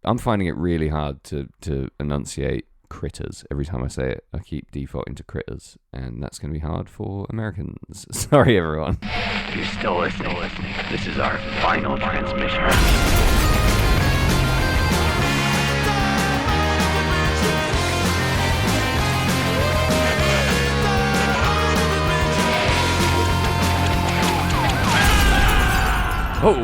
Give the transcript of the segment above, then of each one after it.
I'm finding it really hard to enunciate critters every time I say it. I keep defaulting to critters, and that's going to be hard for Americans. Sorry, everyone. You're still listening. This is our final transmission. Oh,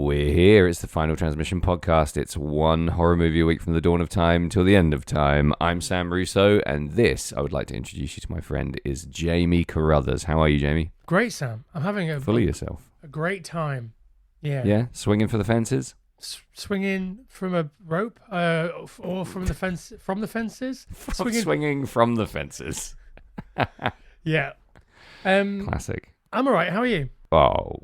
we're here. It's the Final Transmission podcast. It's one horror movie a week from the dawn of time till the end of time. I'm Sam Russo, and this, I would like to introduce you to my friend, is Jamie Carruthers. How are you, Jamie? Great, Sam. I'm having a Fully yourself. A great time. Yeah. Yeah? Swinging for the fences? Swinging from a rope, or from the fence, from the fences. Swinging from the fences. Yeah. Classic. I'm all right. How are you? Oh,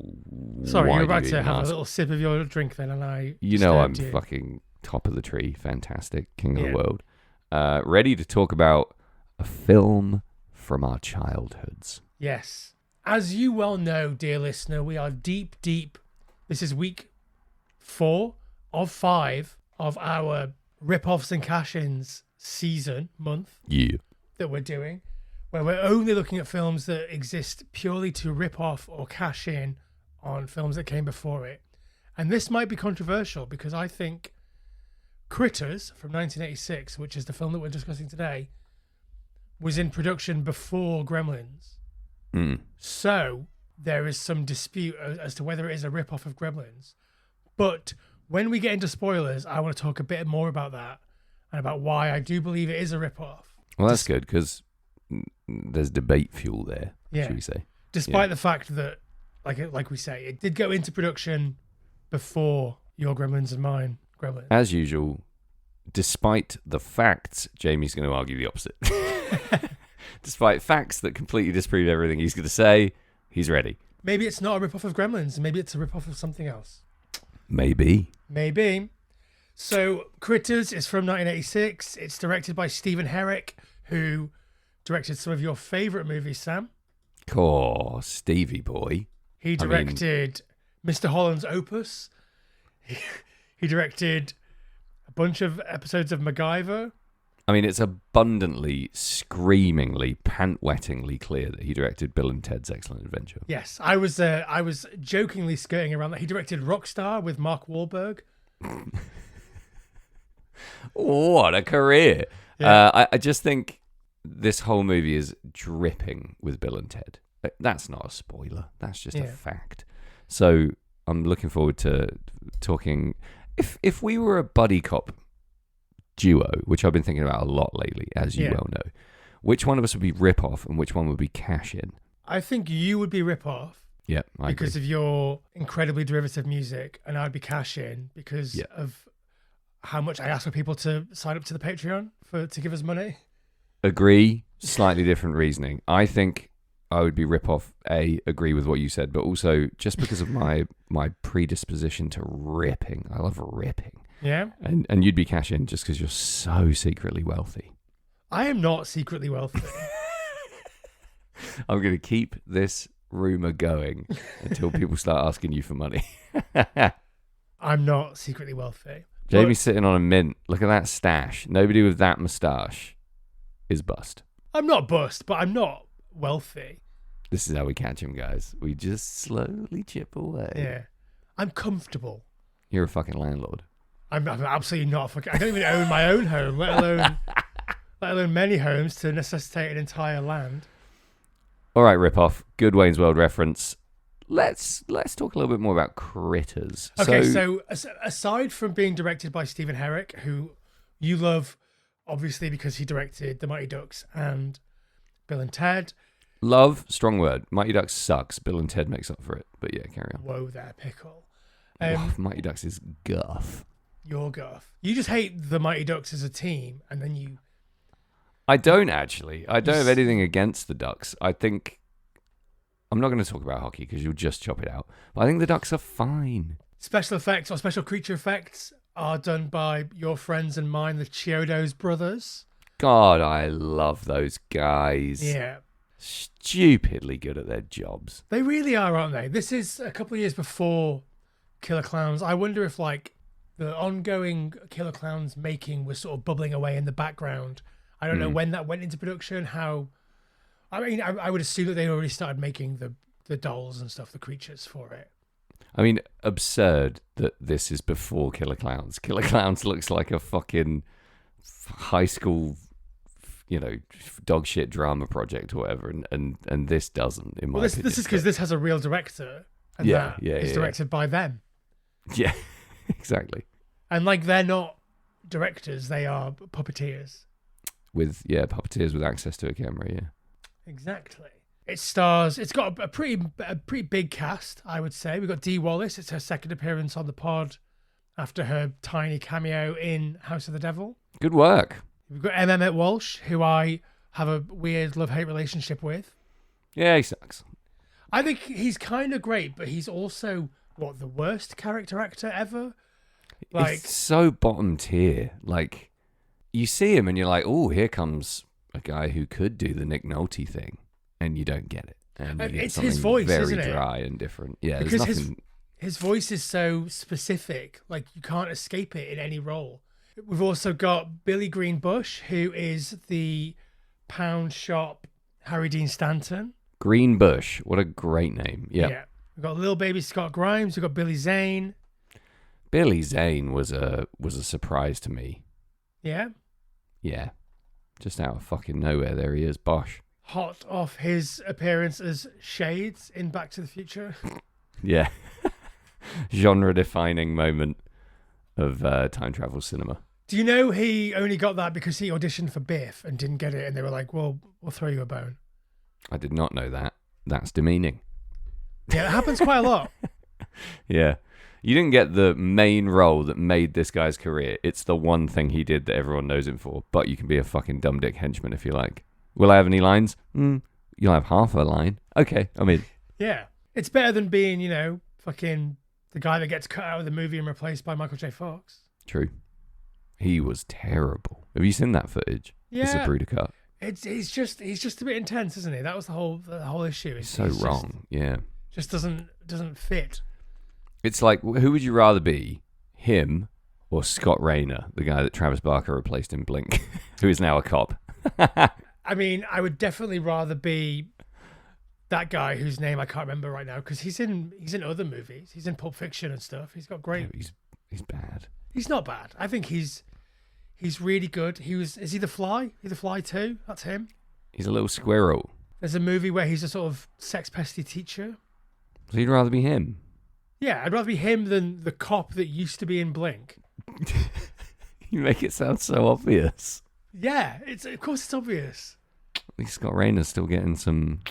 sorry, why you're about do you to even have a ask? little sip of your drink then, and I. You know I'm disturbed you. fucking top of the tree, fantastic, king of Yeah. the world. Ready to talk about a film from our childhoods. Yes. As you well know, dear listener, we are deep. This is week 4 of 5 of our rip-offs and cash-ins month Yeah. that we're doing, where we're only looking at films that exist purely to rip off or cash in on films that came before it. And this might be controversial because I think Critters from 1986, which is the film that we're discussing today, was in production before Gremlins. Mm. So there is some dispute as to whether it is a rip-off of Gremlins. But when we get into spoilers, I want to talk a bit more about that and about why I do believe it is a rip-off. Well, that's good because there's debate fuel there, should we say. Despite the fact that, like we say, it did go into production before your Gremlins and mine Gremlins. As usual, despite the facts, Jamie's going to argue the opposite. Despite facts that completely disprove everything he's going to say, he's ready. Maybe it's not a rip-off of Gremlins. Maybe it's a rip-off of something else. Maybe. So, Critters is from 1986. It's directed by Stephen Herrick, who directed some of your favourite movies, Sam. Oh, Stevie boy. He directed Mr. Holland's Opus. He directed a bunch of episodes of MacGyver. I mean, it's abundantly, screamingly, pant-wettingly clear that he directed Bill and Ted's Excellent Adventure. Yes, I was jokingly skirting around that. He directed Rockstar with Mark Wahlberg. What a career. Yeah. I just think this whole movie is dripping with Bill and Ted. That's not a spoiler. That's just a fact. So I'm looking forward to talking. If we were a buddy cop duo, which I've been thinking about a lot lately, as you well know, which one of us would be rip-off and which one would be cash-in? I think you would be rip-off. Yeah, I because agree. of your incredibly derivative music, and I'd be cash-in because of how much I ask for people to sign up to the Patreon to give us money. Agree. Slightly different reasoning. I think I would be rip-off, agree with what you said, but also just because of my predisposition to ripping. I love ripping. Yeah. And you'd be cash-in just because you're so secretly wealthy. I am not secretly wealthy. I'm going to keep this rumor going until people start asking you for money. I'm not secretly wealthy. Jamie's sitting on a mint. Look at that stash. Nobody with that moustache is bust. I'm not bust, but I'm not wealthy. This is how we catch him, guys. We just slowly chip away. Yeah. I'm comfortable. You're a fucking landlord. I'm absolutely not. I don't even own my own home, let alone many homes to necessitate an entire land. All right, rip-off. Good Wayne's World reference. Let's talk a little bit more about Critters. Okay, so aside from being directed by Stephen Herrick, who you love, obviously because he directed The Mighty Ducks and Bill and Ted. Love, strong word. Mighty Ducks sucks. Bill and Ted makes up for it. But yeah, carry on. Whoa there, pickle. Mighty Ducks is guff. Your guff. You just hate The Mighty Ducks as a team, and then you... I don't actually. I don't have anything against the Ducks. I think... I'm not going to talk about hockey because you'll just chop it out. But I think the Ducks are fine. Special effects or special creature effects are done by your friends and mine, the Chiodos brothers. God, I love those guys. Yeah. Stupidly good at their jobs. They really are, aren't they? This is a couple of years before Killer Clowns. I wonder if like the ongoing Killer Clowns making was sort of bubbling away in the background. I don't know when that went into production. How? I mean, I would assume that they already started making the dolls and stuff, the creatures for it. I mean, absurd that this is before Killer Clowns. Killer Clowns looks like a fucking high school, dog shit drama project or whatever, and this doesn't. In my opinion, this is because this has a real director, and it's directed by them. Yeah, exactly. And like they're not directors; they are puppeteers. With puppeteers with access to a camera. Yeah, exactly. It's got a pretty big cast, I would say. We've got Dee Wallace. It's her second appearance on the pod after her tiny cameo in House of the Devil. Good work. We've got M. Emmett Walsh, who I have a weird love-hate relationship with. Yeah, he sucks. I think he's kind of great, but he's also, the worst character actor ever? It's so bottom tier. Like, you see him and you're like, oh, here comes a guy who could do the Nick Nolte thing. And you don't get it. And it's his voice, very isn't it? Dry and different. Yeah, because there's nothing... his voice is so specific. Like, you can't escape it in any role. We've also got Billy Green Bush, who is the pound shop Harry Dean Stanton. Green Bush. What a great name. Yep. Yeah. We've got little baby Scott Grimes. We've got Billy Zane. Billy Zane was a surprise to me. Yeah? Yeah. Just out of fucking nowhere, there he is. Bosh. Hot off his appearance as Shades in Back to the Future. Yeah. Genre-defining moment of time travel cinema. Do you know he only got that because he auditioned for Biff and didn't get it, and they were like, well, we'll throw you a bone? I did not know that. That's demeaning. Yeah, it happens quite a lot. Yeah. You didn't get the main role that made this guy's career. It's the one thing he did that everyone knows him for, but you can be a fucking dumb dick henchman if you like. Will I have any lines? You'll have half a line. Okay, I'm in. Yeah. It's better than being, fucking the guy that gets cut out of the movie and replaced by Michael J. Fox. True. He was terrible. Have you seen that footage? Yeah. It's a Bruder cut. He's just a bit intense, isn't he? That was the whole issue. It's so wrong. Yeah. Just doesn't fit. It's like, who would you rather be? Him or Scott Rayner, the guy that Travis Barker replaced in Blink, who is now a cop? I mean, I would definitely rather be that guy whose name I can't remember right now, because he's in other movies. He's in Pulp Fiction and stuff. He's got great. Yeah, he's bad. He's not bad. I think he's really good. Is he the Fly? He's the Fly too. That's him. He's a little squirrel. There's a movie where he's a sort of sex pesty teacher. So you'd rather be him? Yeah, I'd rather be him than the cop that used to be in Blink. You make it sound so obvious. Yeah, of course it's obvious. At least Scott Rayner's still getting some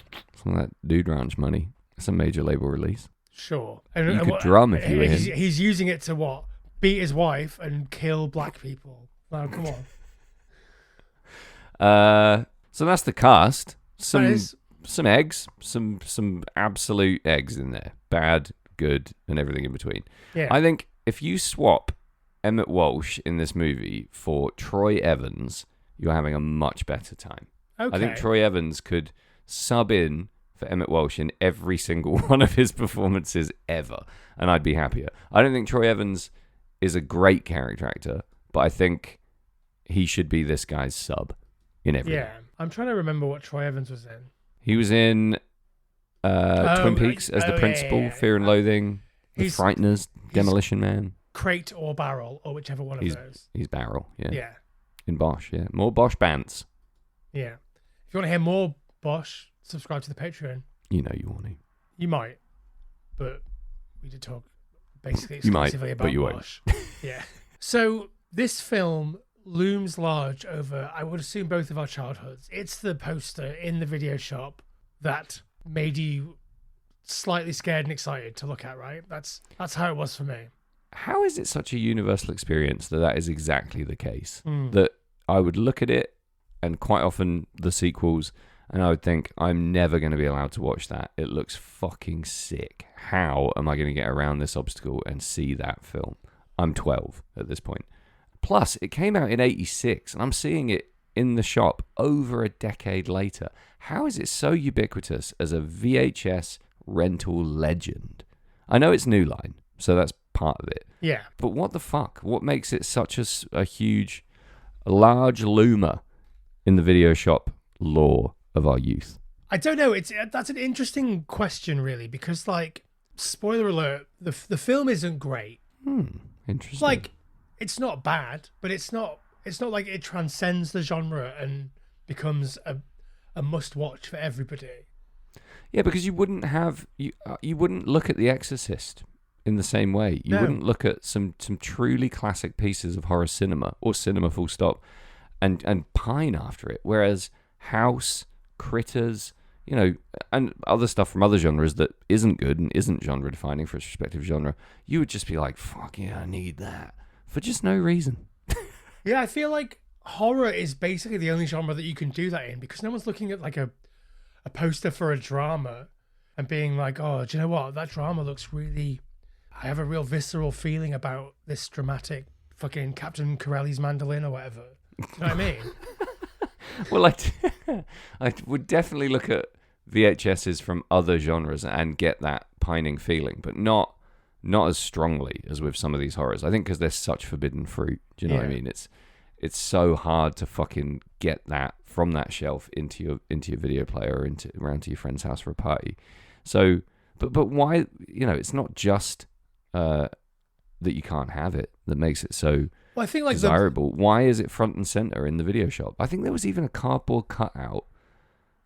of that Dude Ranch money. It's a major label release. Sure. You could drum if you were him. He's using it to what? Beat his wife and kill black people. No, come on. So that's the cast. Some eggs, some absolute eggs in there. Bad, good, and everything in between. Yeah. I think if you swap Emmett Walsh in this movie for Troy Evans, you're having a much better time. Okay. I think Troy Evans could sub in for Emmett Walsh in every single one of his performances ever, and I'd be happier. I don't think Troy Evans is a great character actor, but I think he should be this guy's sub in everything. Yeah, I'm trying to remember what Troy Evans was in. He was in Twin Peaks as the principal, yeah. Fear and Loathing, The Frighteners, Demolition Man. Crate or Barrel, or whichever one of those. He's Barrel, yeah. Yeah. In Bosch, yeah. More Bosch bands. Yeah. If you want to hear more Bosch, subscribe to the Patreon. You know you want to. You might, but we did talk basically exclusively about Bosch. Yeah. So this film looms large over, I would assume, both of our childhoods. It's the poster in the video shop that made you slightly scared and excited to look at, right? That's how it was for me. How is it such a universal experience that is exactly the case? That I would look at it, and quite often the sequels, and I would think, I'm never going to be allowed to watch that. It looks fucking sick. How am I going to get around this obstacle and see that film? I'm 12 at this point. Plus, it came out in 86, and I'm seeing it in the shop over a decade later. How is it so ubiquitous as a VHS rental legend? I know it's New Line, so that's part of it. Yeah. But what the fuck? What makes it such a huge, a large loomer in the video shop lore of our youth? I don't know. That's an interesting question, really, because, like, spoiler alert, the film isn't great. Interesting. Like, it's not bad, but it's not like it transcends the genre and becomes a must watch for everybody. Yeah, because you wouldn't look at The Exorcist in the same way. You wouldn't look at some truly classic pieces of horror cinema or cinema full stop and pine after it. Whereas House, Critters, you know, and other stuff from other genres that isn't good and isn't genre defining for its respective genre, you would just be like, fuck yeah, I need that for just no reason. Yeah, I feel like horror is basically the only genre that you can do that in, because no one's looking at like a poster for a drama and being like, oh, do you know what? That drama looks really... I have a real visceral feeling about this dramatic fucking Captain Corelli's mandolin or whatever. You know what I mean? Well, I would definitely look at VHSs from other genres and get that pining feeling, but not as strongly as with some of these horrors. I think because they're such forbidden fruit. Do you know what I mean? It's so hard to fucking get that from that shelf into your video player or around to your friend's house for a party. So, but why? You know, it's not just that you can't have it that makes it so I think like desirable. Why is it front and center in the video shop? I think there was even a cardboard cutout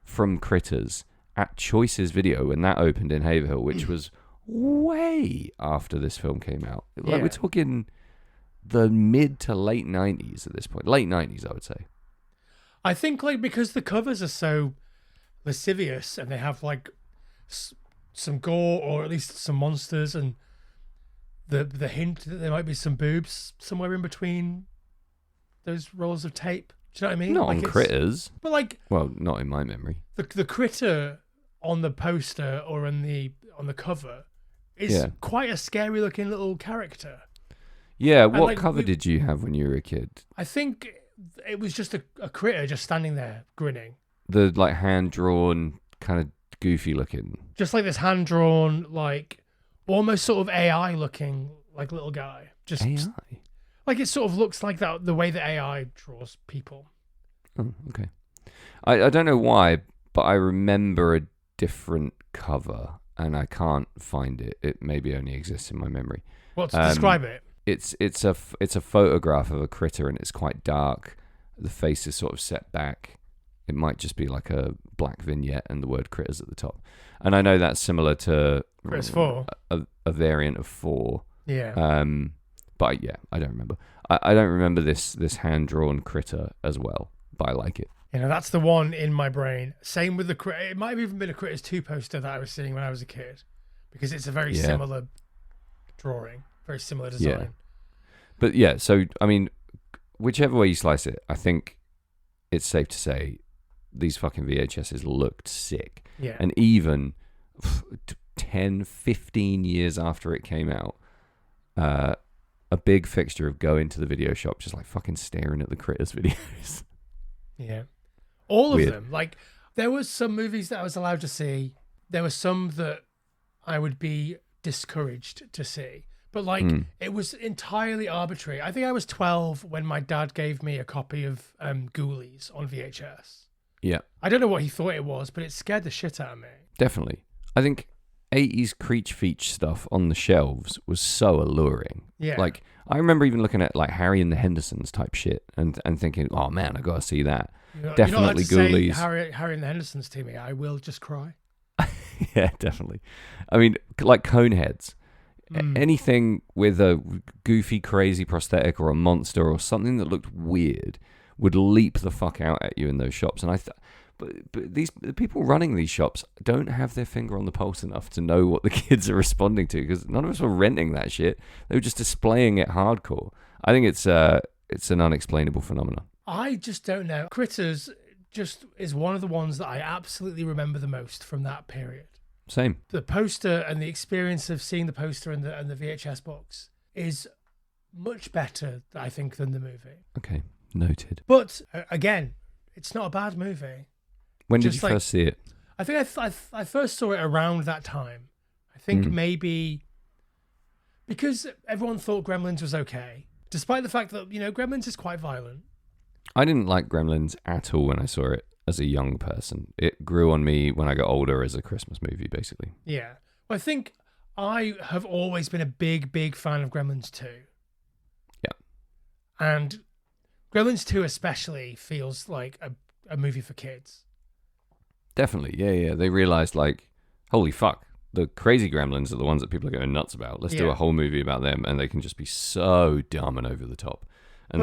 from Critters at Choices Video when that opened in Haverhill, which was way after this film came out. Like we're talking the mid to late 90s at this point. Late 90s, I would say. I think like because the covers are so lascivious and they have like some gore or at least some monsters and the hint that there might be some boobs somewhere in between those rolls of tape. Do you know what I mean? Not like on Critters. But like... Well, not in my memory. The critter on the poster or on the cover is quite a scary looking little character. Yeah, what cover did you have when you were a kid? I think it was just a critter just standing there grinning. The like hand-drawn, kind of goofy looking. Just like this hand-drawn, like almost sort of AI looking like little guy. Just AI? Like it sort of looks like that the way that AI draws people. Oh, okay. I don't know why, but I remember a different cover and I can't find it. It maybe only exists in my memory. Describe it. It's a photograph of a critter and it's quite dark. The face is sort of set back. It might just be like a black vignette and the word Critters at the top. And I know that's similar to Critters 4. A variant of 4. Yeah. But yeah, I don't remember. I don't remember this hand-drawn critter as well, but I like it. You know, that's the one in my brain. Same with the critter. It might have even been a Critters 2 poster that I was seeing when I was a kid, because it's a very similar drawing, very similar design. Yeah. But yeah, so, I mean, whichever way you slice it, I think it's safe to say these fucking VHSs looked sick. Yeah. And even 10, 15 years after it came out, a big fixture of going to the video shop, just like fucking staring at the Critters videos. Yeah. All Weird. of them. Like, there was some movies that I was allowed to see. There were some that I would be discouraged to see. But, like, it was entirely arbitrary. I think I was 12 when my dad gave me a copy of Ghoulies on VHS. Yeah. I don't know what he thought it was, but it scared the shit out of me. Definitely. I think 80s creech feature stuff on the shelves was so alluring. Yeah. Like, I remember even looking at, like, Harry and the Hendersons type shit and thinking, oh, man, I got to see that. Definitely Ghoulies. Harry and the Hendersons to me. I will just cry. Yeah, definitely. I mean, like Coneheads. Anything with a goofy, crazy prosthetic or a monster or something that looked weird would leap the fuck out at you in those shops. And but the people running these shops don't have their finger on the pulse enough to know what the kids are responding to, because none of us were renting that shit. They were just displaying it hardcore. I think it's an unexplainable phenomenon. I just don't know. Critters just is one of the ones that I absolutely remember the most from that period. Same. The poster and the experience of seeing the poster and the VHS box is much better, I think, than the movie. Okay, noted. But again, it's not a bad movie. When did you first see it? I think I first saw it around that time. I think maybe Because everyone thought Gremlins was okay, despite the fact that, Gremlins is quite violent. I didn't like Gremlins at all when I saw it as a young person. It grew on me when I got older as a Christmas movie, basically. Yeah. Well, I think I have always been a big, big fan of Gremlins 2. Yeah. And Gremlins 2 especially feels like a movie for kids. Definitely. Yeah. They realized, like, holy fuck, the crazy Gremlins are the ones that people are going nuts about. Let's do a whole movie about them, and they can just be so dumb and over the top. And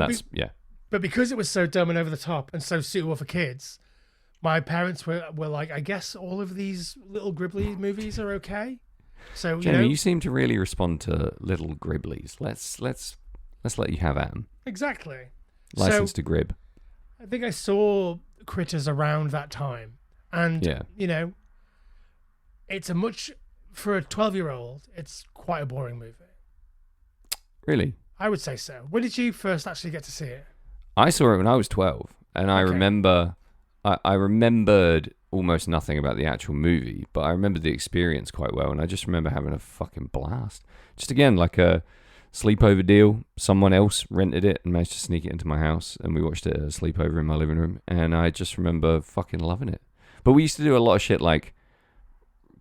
But because it was so dumb and over the top and so suitable for kids, my parents were like, I guess all of these little gribbly movies are okay. So Jamie, you seem to really respond to little gribblies. Let's let you have at 'em. Exactly. License to grib. I think I saw Critters around that time, and it's for a 12-year-old, it's quite a boring movie. Really? I would say so. When did you first actually get to see it? I saw it when I was 12, and I remember, I remembered almost nothing about the actual movie, but I remember the experience quite well, and I just remember having a fucking blast. Just again, like a sleepover deal. Someone else rented it and managed to sneak it into my house, and we watched it at a sleepover in my living room, and I just remember fucking loving it. But we used to do a lot of shit like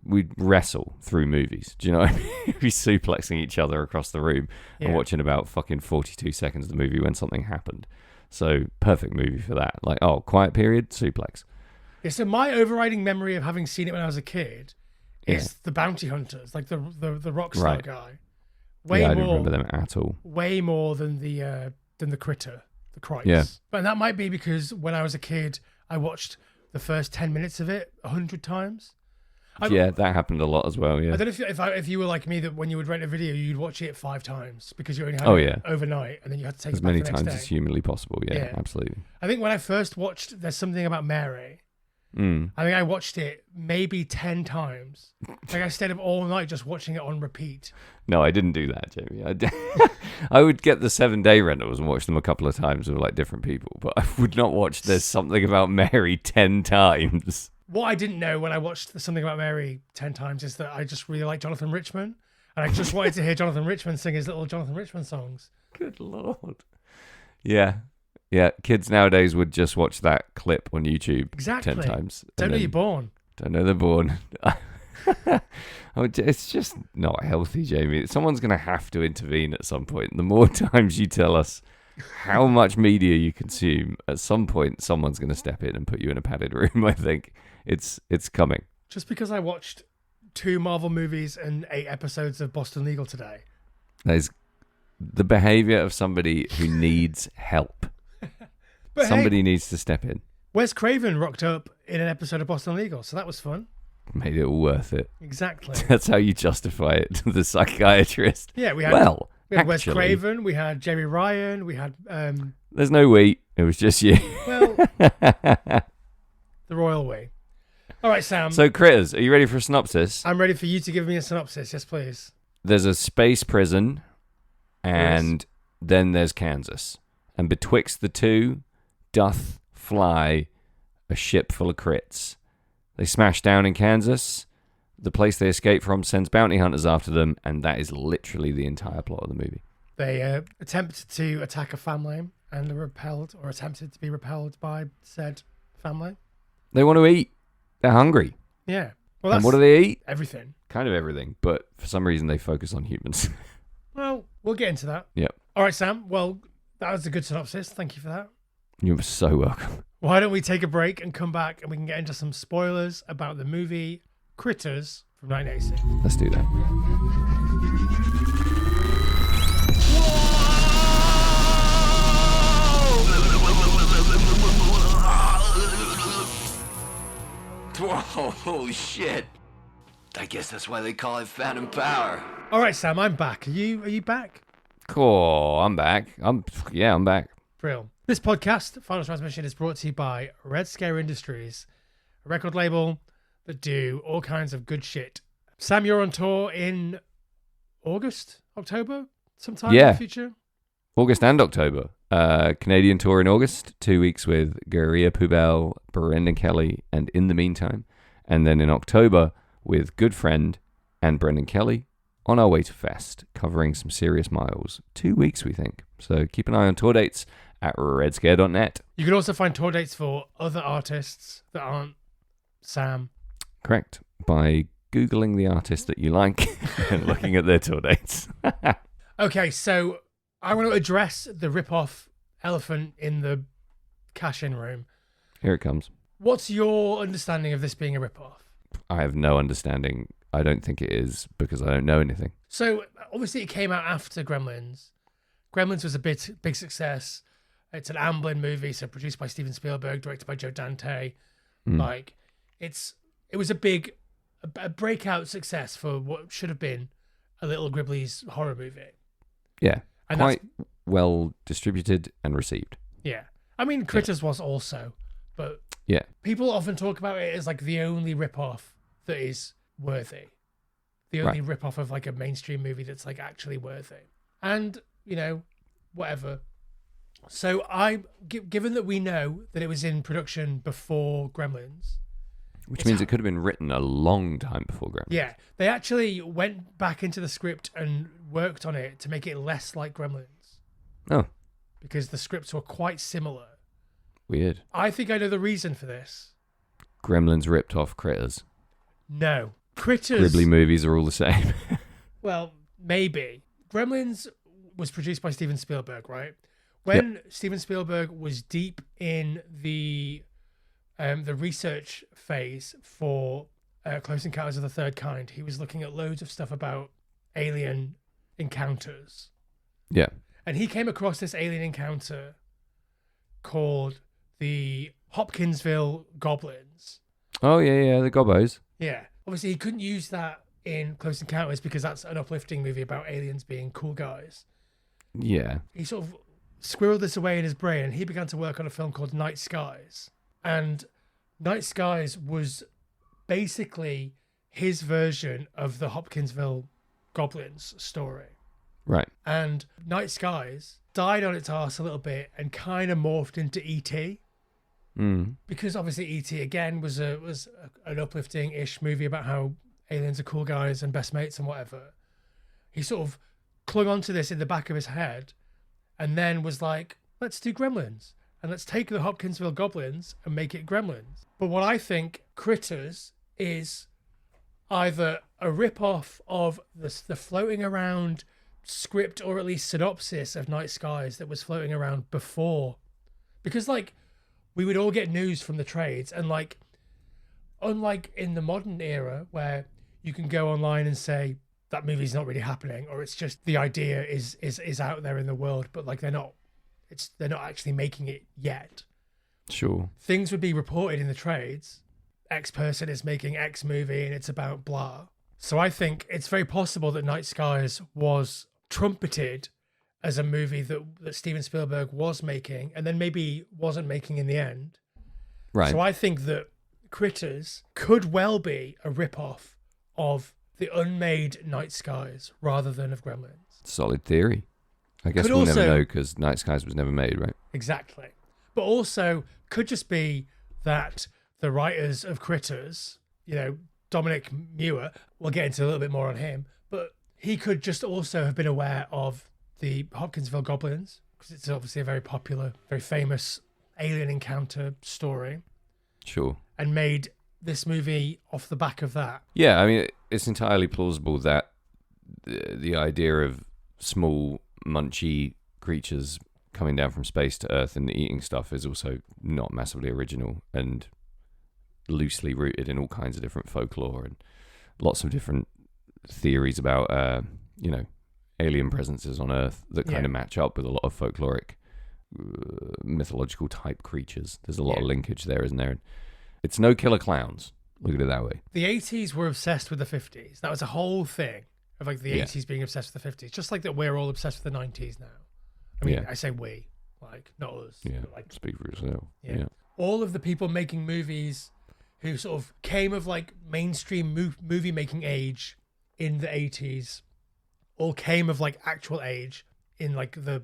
we'd wrestle through movies. Do you know what I mean? We'd be suplexing each other across the room and watching about fucking 42 seconds of the movie when something happened. So perfect movie for that. Like, quiet period, suplex. Yeah, so my overriding memory of having seen it when I was a kid is the bounty hunters, like the rock star guy. I don't remember them at all. Way more than the critter, the Kreutz. Yeah. But that might be because when I was a kid, I watched the first 10 minutes of it 100 times. That happened a lot as well. Yeah. I don't know if you were like me, that when you would rent a video, you'd watch it 5 times because you only had it overnight, and then you had to take as it back many the next times day. as humanly possible. Yeah, absolutely. I think when I first watched There's Something About Mary, I think I watched it maybe 10 times. Like I stayed up all night just watching it on repeat. No, I didn't do that, Jamie. I would get the 7-day rentals and watch them a couple of times with like different people, but I would not watch There's Something About Mary 10 times. What I didn't know when I watched Something About Mary 10 times is that I just really like Jonathan Richman, and I just wanted to hear Jonathan Richman sing his little Jonathan Richman songs. Good Lord. Yeah. Kids nowadays would just watch that clip on YouTube 10 times. Don't know you're born. Don't know they're born. It's just not healthy, Jamie. Someone's going to have to intervene at some point. The more times you tell us how much media you consume, at some point someone's going to step in and put you in a padded room. I think it's coming. Just because I watched 2 Marvel movies and 8 episodes of Boston Legal today. There's the behavior of somebody who needs help. But somebody needs to step in. Wes Craven rocked up in an episode of Boston Legal, so that was fun. Made it all worth it. Exactly. That's how you justify it to the psychiatrist. Yeah, we had Wes Craven, we had Jerry Ryan, we had... There's no we, it was just you. Well, the royal we. All right, Sam. So, Critters, are you ready for a synopsis? I'm ready for you to give me a synopsis. Yes, please. There's a space prison, and then there's Kansas. And betwixt the two doth fly a ship full of crits. They smash down in Kansas. The place they escape from sends bounty hunters after them, and that is literally the entire plot of the movie. They attempt to attack a family and are repelled, or attempted to be repelled by said family. They want to eat. They're hungry. Yeah. Well, and what do they eat? Everything. Kind of everything, but for some reason they focus on humans. Well, we'll get into that. Yep. All right, Sam. Well, that was a good synopsis. Thank you for that. You're so welcome. Why don't we take a break and come back and we can get into some spoilers about the movie Critters from 1986. Let's do that. Whoa, holy shit. I guess that's why they call it Phantom Power. All right, Sam, I'm back. Are you back? Cool. I'm back. I'm back. Brill. This podcast, Final Transmission, is brought to you by Red Scare Industries, a record label that do all kinds of good shit. Sam, you're on tour in August, October, sometime in the future? August and October. Canadian tour in August, 2 weeks with Guerilla Poubelle, Brendan Kelly, and In the Meantime. And then in October with Good Friend and Brendan Kelly on our way to Fest, covering some serious miles. 2 weeks, we think. So keep an eye on tour dates at redscare.net. You can also find tour dates for other artists that aren't Sam. Correct. By Googling the artist that you like and looking at their tour dates. Okay, so I want to address the rip-off elephant in the cash-in room. Here it comes. What's your understanding of this being a rip-off? I have no understanding. I don't think it is because I don't know anything. So, obviously, it came out after Gremlins. Gremlins was a big success. It's an Amblin movie, so produced by Steven Spielberg, directed by Joe Dante. Like, it was a breakout success for what should have been a little Gribbly's horror movie. Yeah, And quite well distributed and received. Yeah. I mean, Critters was also, but Yeah, people often talk about it as like the only rip-off that is worthy. The only rip-off of like a mainstream movie that's like actually worthy. And, you know, whatever. So given that we know that it was in production before Gremlins. which means it could have been written a long time before Gremlins. Yeah. They actually went back into the script and worked on it to make it less like Gremlins. Oh, Because the scripts were quite similar. weird. I think I know the reason for this. Gremlins ripped off Critters. No. Critters. Gribbly movies are all the same. Well, maybe. Gremlins was produced by Steven Spielberg, right? When Steven Spielberg was deep in the research phase for Close Encounters of the Third Kind, he was looking at loads of stuff about alien encounters. Yeah. And he came across this alien encounter called the Hopkinsville Goblins. Oh, yeah, the Gobbos. Yeah. Obviously, he couldn't use that in Close Encounters because that's an uplifting movie about aliens being cool guys. Yeah. He sort of squirreled this away in his brain and he began to work on a film called Night Skies. And Night Skies was basically his version of the Hopkinsville Goblins story. Right. And Night Skies died on its arse a little bit and kind of morphed into E.T. Because obviously E.T. again was an uplifting-ish movie about how aliens are cool guys and best mates and whatever. He sort of clung onto this in the back of his head and then was like, let's do Gremlins. And let's take the Hopkinsville Goblins and make it Gremlins. But what I think Critters is either a rip-off of the floating around script or at least synopsis of Night Skies that was floating around before. Because, like, we would all get news from the trades and, like, unlike in the modern era where you can go online and say that movie's not really happening or it's just the idea is out there in the world, but, like, they're not actually making it yet. Sure. Things would be reported in the trades. X person is making X movie and it's about blah. So I think it's very possible that Night Skies was trumpeted as a movie that Steven Spielberg was making and then maybe wasn't making in the end. Right. So I think that Critters could well be a rip-off of the unmade Night Skies rather than of Gremlins. Solid theory. I guess Could we'll also- never know because Night Skies was never made, right? Exactly. But also could just be that the writers of Critters, you know, Dominic Muir, we'll get into a little bit more on him, but he could just also have been aware of the Hopkinsville Goblins because it's obviously a very popular, very famous alien encounter story Sure. and made this movie off the back of that. Yeah, I mean, it's entirely plausible that the idea of small, munchy creatures coming down from space to Earth and eating stuff is also not massively original and loosely rooted in all kinds of different folklore and lots of different theories about, alien presences on Earth that kind of match up with a lot of folkloric, mythological type creatures. There's a lot of linkage there, isn't there? It's no killer clowns. Look at it that way. The 80s were obsessed with the 50s. That was a whole thing of like the 80s being obsessed with the 50s. Just like that we're all obsessed with the 90s now. I mean, I say we, like not us. Yeah, but like, speak for yourself. Yeah. All of the people making movies who sort of came of like mainstream movie making age in the 80s all came of like actual age in like the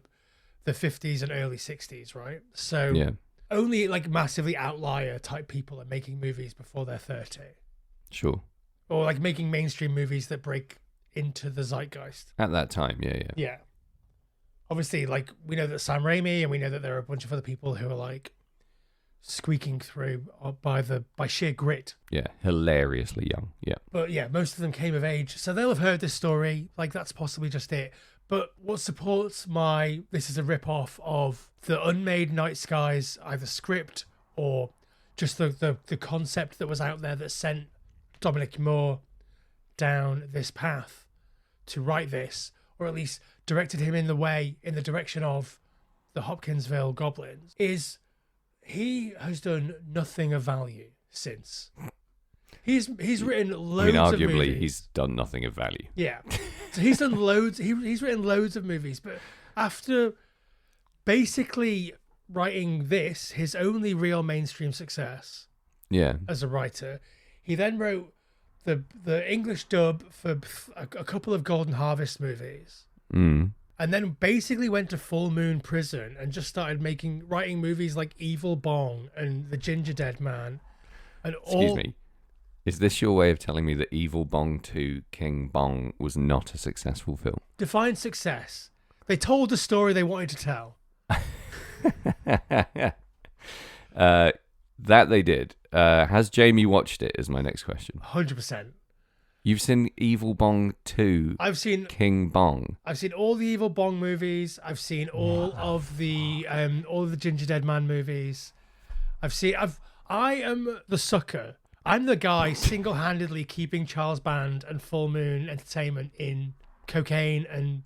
50s and early 60s, right? So only like massively outlier type people are making movies before they're 30. Sure. Or like making mainstream movies that break into the zeitgeist. At that time, yeah. Yeah. Obviously, like, we know that Sam Raimi, and we know that there are a bunch of other people who are like squeaking through by sheer grit. Yeah, hilariously young. Yeah. But yeah, most of them came of age, so they'll have heard this story. Like, that's possibly just it. But what supports this is a rip-off of the Unmade Night Skies, either script or just the concept that was out there that sent Dominic Moore down this path to write this, or at least directed him in the direction of the Hopkinsville Goblins, is he has done nothing of value since. He's written loads of movies. Arguably, he's done nothing of value. Yeah. So he's done loads. He's written loads of movies, but after basically writing this, his only real mainstream success as a writer, he then wrote the English dub for a couple of Golden Harvest movies. Mm. And then basically went to Full Moon Prison and just started writing movies like Evil Bong and The Ginger Dead Man. And Excuse me. Is this your way of telling me that Evil Bong 2 King Bong was not a successful film? Define success. They told the story they wanted to tell. That they did. Has Jamie watched it is my next question. 100%. You've seen Evil Bong 2 I've seen King Bong. I've seen all the Evil Bong movies. I've seen all of the Ginger Dead Man movies. I am the sucker. I'm the guy single-handedly keeping Charles Band and Full Moon Entertainment in cocaine and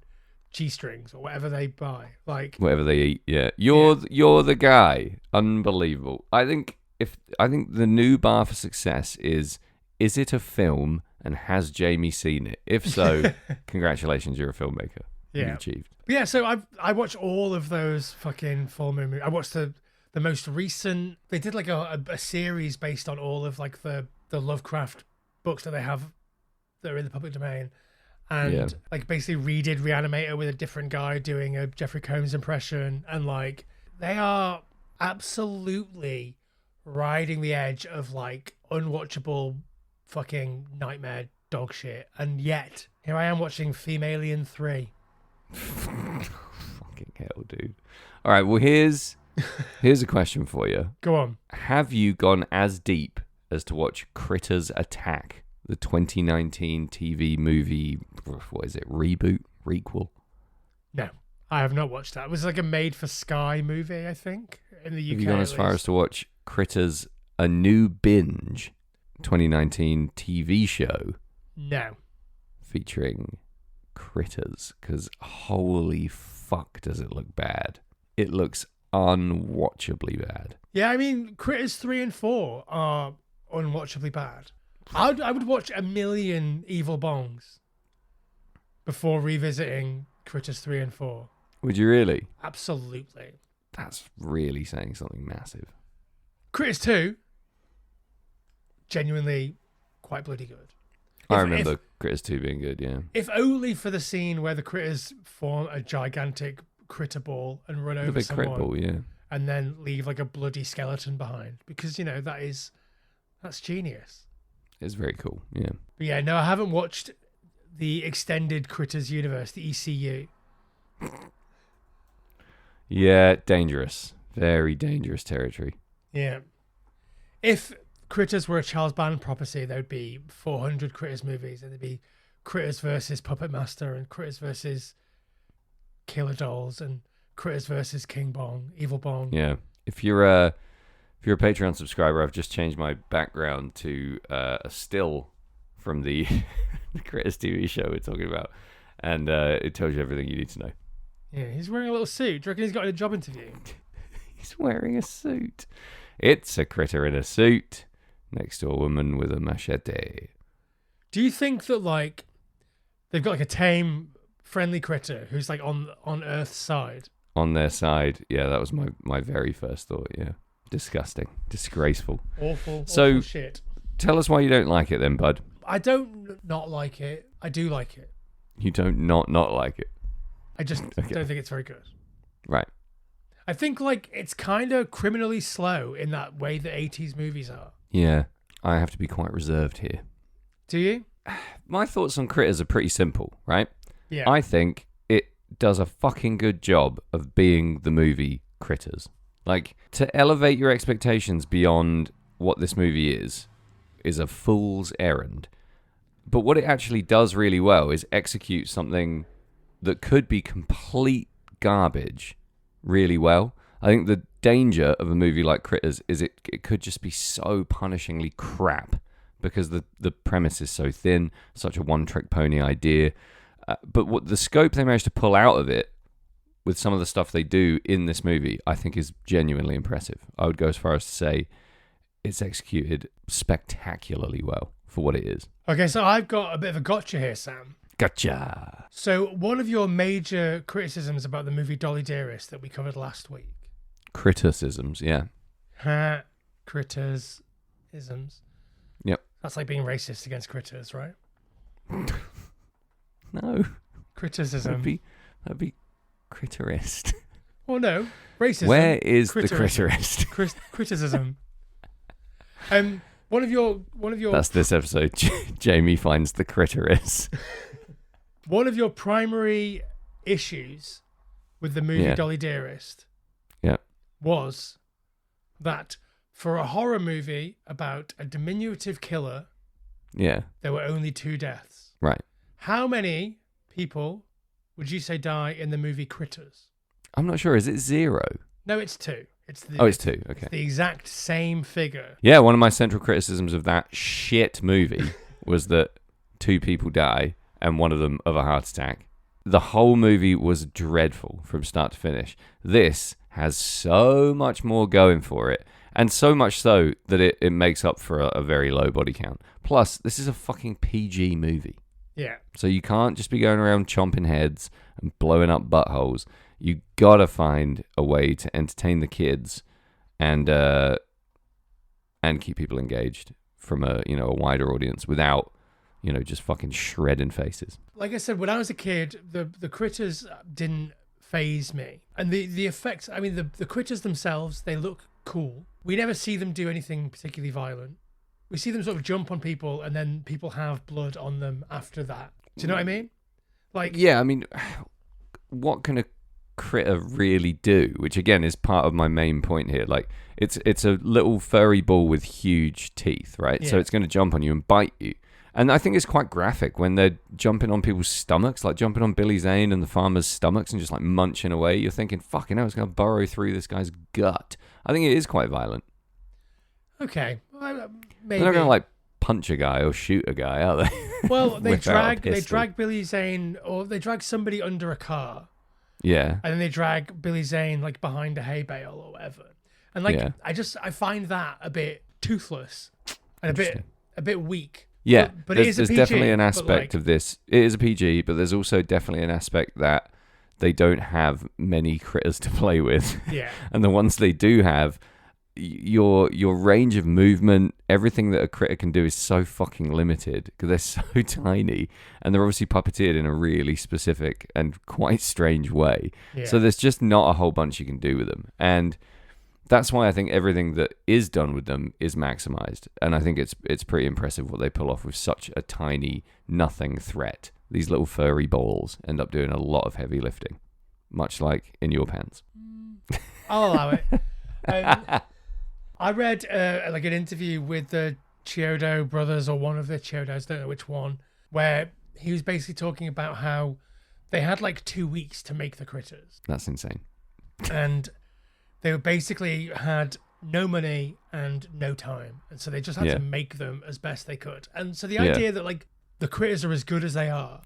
G-strings or whatever they buy. Like Whatever they eat, yeah. You're the guy. Unbelievable. I think the new bar for success is it a film and has Jamie seen it? If so, congratulations, you're a filmmaker. Yeah. You've achieved. Yeah, so I watched all of those fucking Full Moon movies. I watched the most recent. They did like a series based on all of like the Lovecraft books that they have that are in the public domain, and like basically redid Reanimator with a different guy doing a Jeffrey Combs impression, and like they are absolutely riding the edge of like unwatchable fucking nightmare dog shit, and yet here I am watching Femalien 3. Fucking hell, dude. All right, well here's a question for you. Go on. Have you gone as deep as to watch Critters Attack, the 2019 TV movie? What is it? Reboot? Requel? No, I have not watched that. It was like a made for Sky movie, I think, in the UK. Have you gone as far as to watch Critters: A New Binge, 2019 TV show? No. Featuring critters, because holy fuck does it look bad. It looks unwatchably bad. Yeah, I mean, Critters 3 and 4 are unwatchably bad. I would watch a million Evil Bongs before revisiting Critters 3 and 4. Would you really? Absolutely. That's really saying something massive. Critters 2, genuinely quite bloody good. I remember Critters 2 being good, yeah. If only for the scene where the critters form a gigantic critter ball and run over someone. Crit ball, yeah. And then leave like a bloody skeleton behind. Because, you know, that's genius. It's very cool, yeah. But yeah, no, I haven't watched the extended Critters universe, the ECU. Yeah, dangerous. Very dangerous territory. Yeah. If Critters were a Charles Band property, there would be 400 Critters movies, and there'd be Critters versus Puppet Master, and Critters versus Killer Dolls, and Critters versus King Bong, Evil Bong. Yeah. If you're a Patreon subscriber, I've just changed my background to a still from the Critters TV show we're talking about, and it tells you everything you need to know. Yeah, he's wearing a little suit. Do you reckon he's got a job interview? He's wearing a suit. It's a critter in a suit next to a woman with a machete. Do you think that like they've got like a tame, friendly critter who's like on Earth's side? On their side, yeah, that was my very first thought. Yeah, disgusting, disgraceful, awful shit. Tell us why you don't like it, then, bud. I don't not like it. I do like it. You don't not like it. I just don't think it's very good. Right. I think like it's kind of criminally slow in that way that 80s movies are. Yeah, I have to be quite reserved here. Do you? my thoughts on Critters are pretty simple, right? Yeah. I think it does a fucking good job of being the movie Critters. Like, to elevate your expectations beyond what this movie is a fool's errand. But what it actually does really well is execute something that could be complete garbage really well. I think the danger of a movie like Critters is it could just be so punishingly crap because the premise is so thin, such a one-trick pony idea. But what the scope they managed to pull out of it with some of the stuff they do in this movie, I think is genuinely impressive. I would go as far as to say it's executed spectacularly well for what it is. Okay, so I've got a bit of a gotcha here, Sam. Gotcha. So one of your major criticisms about the movie Dolly Dearest that we covered last week. Criticisms, yeah. Criticisms. Yep. That's like being racist against critters, right? No. Criticism. That'd be critterist. Well, no. Racism. Where is the critterism. critterist? Criticism. One of your. That's this episode. Jamie finds the critterist. One of your primary issues with the movie Dolly Dearest was that for a horror movie about a diminutive killer, there were only 2 deaths. Right. How many people would you say die in the movie Critters? I'm not sure. Is it 0? No, it's 2. It's 2. Okay. It's the exact same figure. Yeah, one of my central criticisms of that shit movie was that 2 people die and one of them of a heart attack. The whole movie was dreadful from start to finish. This has so much more going for it, and so much so that it makes up for a very low body count. Plus, this is a fucking PG movie. Yeah. So you can't just be going around chomping heads and blowing up buttholes. You gotta find a way to entertain the kids and keep people engaged from a wider audience without just fucking shredding faces. Like I said, when I was a kid, the critters didn't faze me, and the effects. I mean, the critters themselves, they look cool. We never see them do anything particularly violent. We see them sort of jump on people, and then people have blood on them after that. Do you know what I mean? Like, yeah, I mean, what can a critter really do? Which again is part of my main point here. Like, it's a little furry ball with huge teeth, right? Yeah. So it's going to jump on you and bite you. And I think it's quite graphic when they're jumping on people's stomachs, like jumping on Billy Zane and the farmer's stomachs and just like munching away. You're thinking, fucking hell, it's going to burrow through this guy's gut. I think it is quite violent. Okay. Maybe. They're not going to like punch a guy or shoot a guy, are they? Well, they drag Billy Zane, or they drag somebody under a car. Yeah. And then they drag Billy Zane like behind a hay bale or whatever. And like, I find that a bit toothless and a bit weak. Yeah, but there's definitely an aspect like, of this. It is a PG, but there's also definitely an aspect that they don't have many critters to play with. Yeah. And the ones they do have, your range of movement, everything that a critter can do is so fucking limited because they're so tiny, and they're obviously puppeteered in a really specific and quite strange way. Yeah. So there's just not a whole bunch you can do with them. And that's why I think everything that is done with them is maximized. And I think it's pretty impressive what they pull off with such a tiny, nothing threat. These little furry balls end up doing a lot of heavy lifting, much like in your pants. I'll allow it. I read like an interview with the Chiodo brothers, or one of the Chiodos, don't know which one, where he was basically talking about how they had like 2 weeks to make the critters. That's insane. And they basically had no money and no time, and so they just had to make them as best they could. And so the idea that like the critters are as good as they are,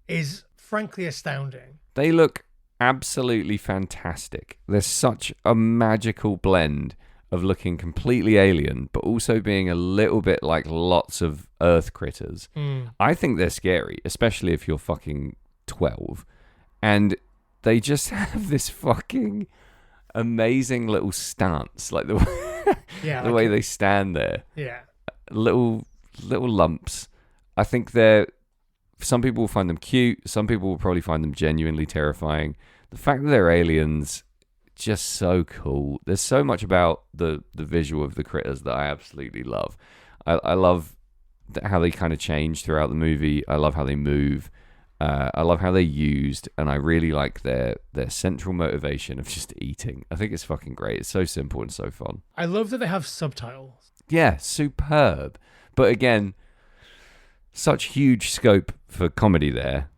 is frankly astounding. They look absolutely fantastic. There's such a magical blend of looking completely alien, but also being a little bit like lots of Earth critters. I think they're scary, especially if you're fucking 12, and they just have this fucking amazing little stance, like the way they stand there. Yeah, little lumps. I think some people will find them cute. Some people will probably find them genuinely terrifying. The fact that they're aliens, just so cool. There's so much about the visual of the critters that I absolutely love. I love how they kind of change throughout the movie. I love how they move. I love how they're used, and I really like their central motivation of just eating. I think it's fucking great. It's so simple and so fun. I love that they have subtitles. Yeah, superb. But again, such huge scope for comedy there,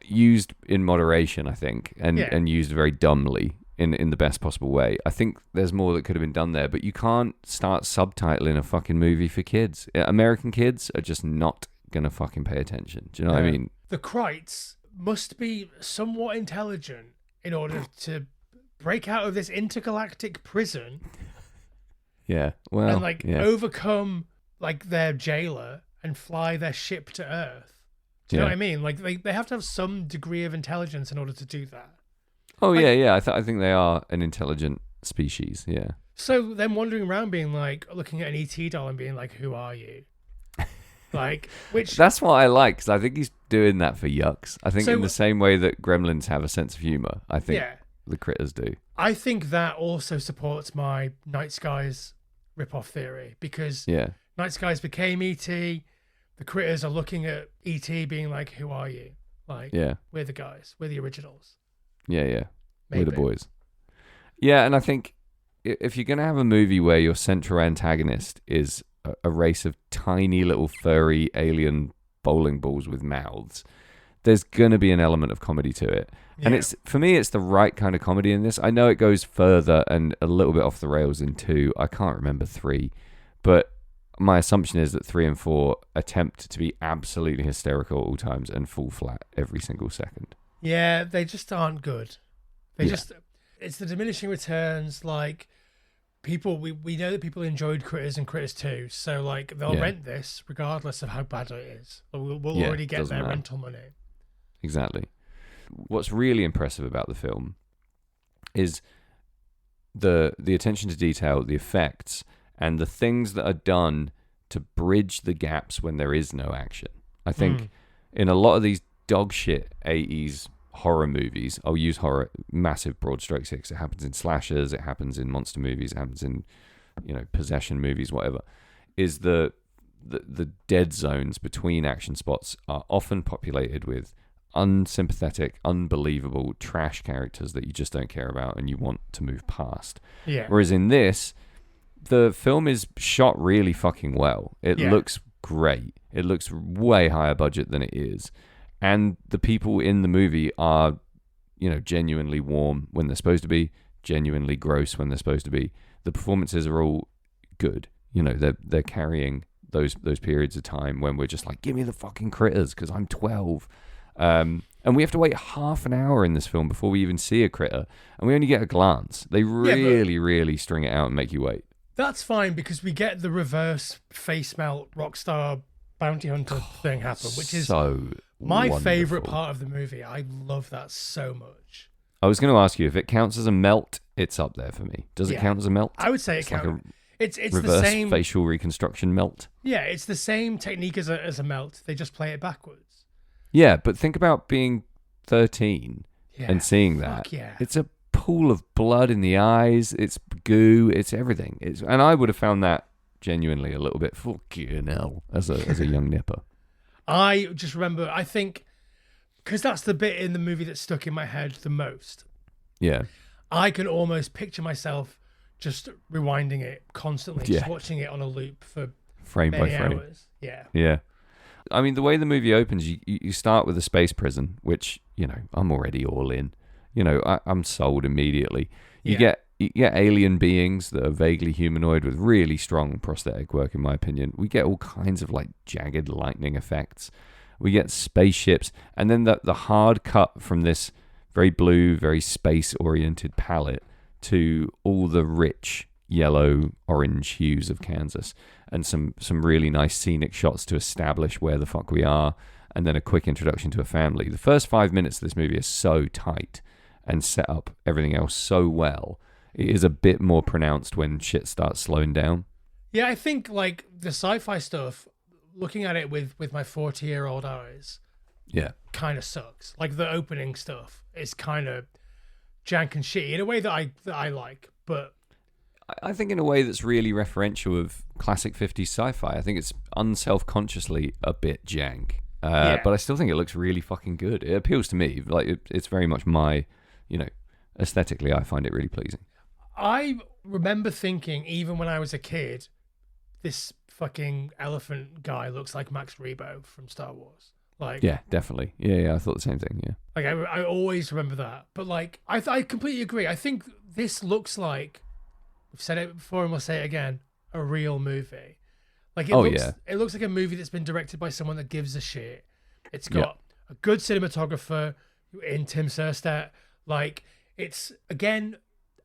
used in moderation, I think, and used very dumbly in the best possible way. I think there's more that could have been done there, but you can't start subtitling a fucking movie for kids. American kids are just not gonna fucking pay attention. Do you know what I mean? The Krites must be somewhat intelligent in order to break out of this intergalactic prison. Yeah, well, and overcome like their jailer and fly their ship to Earth. Do you know what I mean? Like they have to have some degree of intelligence in order to do that. Oh, like, yeah. I think they are an intelligent species. Yeah. So them wandering around, being like looking at an ET doll and being like, "Who are you?" Like, which that's what I like, because I think he's doing that for yucks. I think in the same way that Gremlins have a sense of humor, I think the critters do. I think that also supports my Night Skies rip-off theory, because Night Skies became ET. The critters are looking at ET being like, "Who are you?" Like, we're the guys. We're the originals. Yeah. Maybe. We're the boys. Yeah, and I think if you're going to have a movie where your central antagonist is a race of tiny little furry alien bowling balls with mouths, there's going to be an element of comedy to it. Yeah. And for me, it's the right kind of comedy in this. I know it goes further and a little bit off the rails in 2. I can't remember 3. But my assumption is that 3 and 4 attempt to be absolutely hysterical at all times and fall flat every single second. Yeah, they just aren't good. It's the diminishing returns. Like, people, we know that people enjoyed Critters and Critters 2, so like they'll rent this regardless of how bad it is. We'll already get their rental money. Exactly. What's really impressive about the film is the attention to detail, the effects, and the things that are done to bridge the gaps when there is no action. I think in a lot of these dog shit 80s horror movies, I'll use horror, massive broad strokes here, because it happens in slashers, it happens in monster movies, it happens in, possession movies, whatever, is the dead zones between action spots are often populated with unsympathetic, unbelievable trash characters that you just don't care about and you want to move past. Yeah. Whereas in this, the film is shot really fucking well. It looks great. It looks way higher budget than it is. And the people in the movie are, genuinely warm when they're supposed to be, genuinely gross when they're supposed to be. The performances are all good. They're carrying those periods of time when we're just like, give me the fucking critters because I'm 12. And we have to wait half an hour in this film before we even see a critter. And we only get a glance. They really string it out and make you wait. That's fine, because we get the reverse face melt rockstar bounty hunter thing happen, which is so my wonderful. favorite part of the movie. I love that so much. I was going to ask you, if it counts as a melt, it's up there for me. Does it count as a melt? I would say it counts. Like it's reverse the same facial reconstruction melt. Yeah, it's the same technique as a melt. They just play it backwards. Yeah, but think about being 13 and seeing that. Yeah. It's a pool of blood in the eyes. It's goo. It's everything. And I would have found that genuinely a little bit fucking hell as a young nipper. I just remember, I think, because that's the bit in the movie that stuck in my head the most. Yeah. I can almost picture myself just rewinding it constantly, just watching it on a loop for frame by frame. Hours. Yeah. Yeah. I mean, the way the movie opens, you start with a space prison, which, I'm already all in. I'm sold immediately. You get alien beings that are vaguely humanoid with really strong prosthetic work, in my opinion. We get all kinds of like jagged lightning effects. We get spaceships, and then the hard cut from this very blue, very space-oriented palette to all the rich yellow, orange hues of Kansas, and some really nice scenic shots to establish where the fuck we are, and then a quick introduction to a family. The first 5 minutes of this movie are so tight and set up everything else so well. It is a bit more pronounced when shit starts slowing down. Yeah, I think like the sci-fi stuff, looking at it with my 40-year-old eyes, kind of sucks. Like the opening stuff is kind of jank and shitty in a way that I like, but I think in a way that's really referential of classic 50s sci-fi. I think it's unself-consciously a bit jank. But I still think it looks really fucking good. It appeals to me. Like it's very much my, aesthetically, I find it really pleasing. I remember thinking, even when I was a kid, this fucking elephant guy looks like Max Rebo from Star Wars. Like, yeah, definitely. Yeah, I thought the same thing. Yeah. Like I always remember that. But like, I completely agree. I think this looks like, we've said it before and we'll say it again, a real movie. Like it looks like a movie that's been directed by someone that gives a shit. It's got a good cinematographer in Tim Serstedt. Like, it's, again,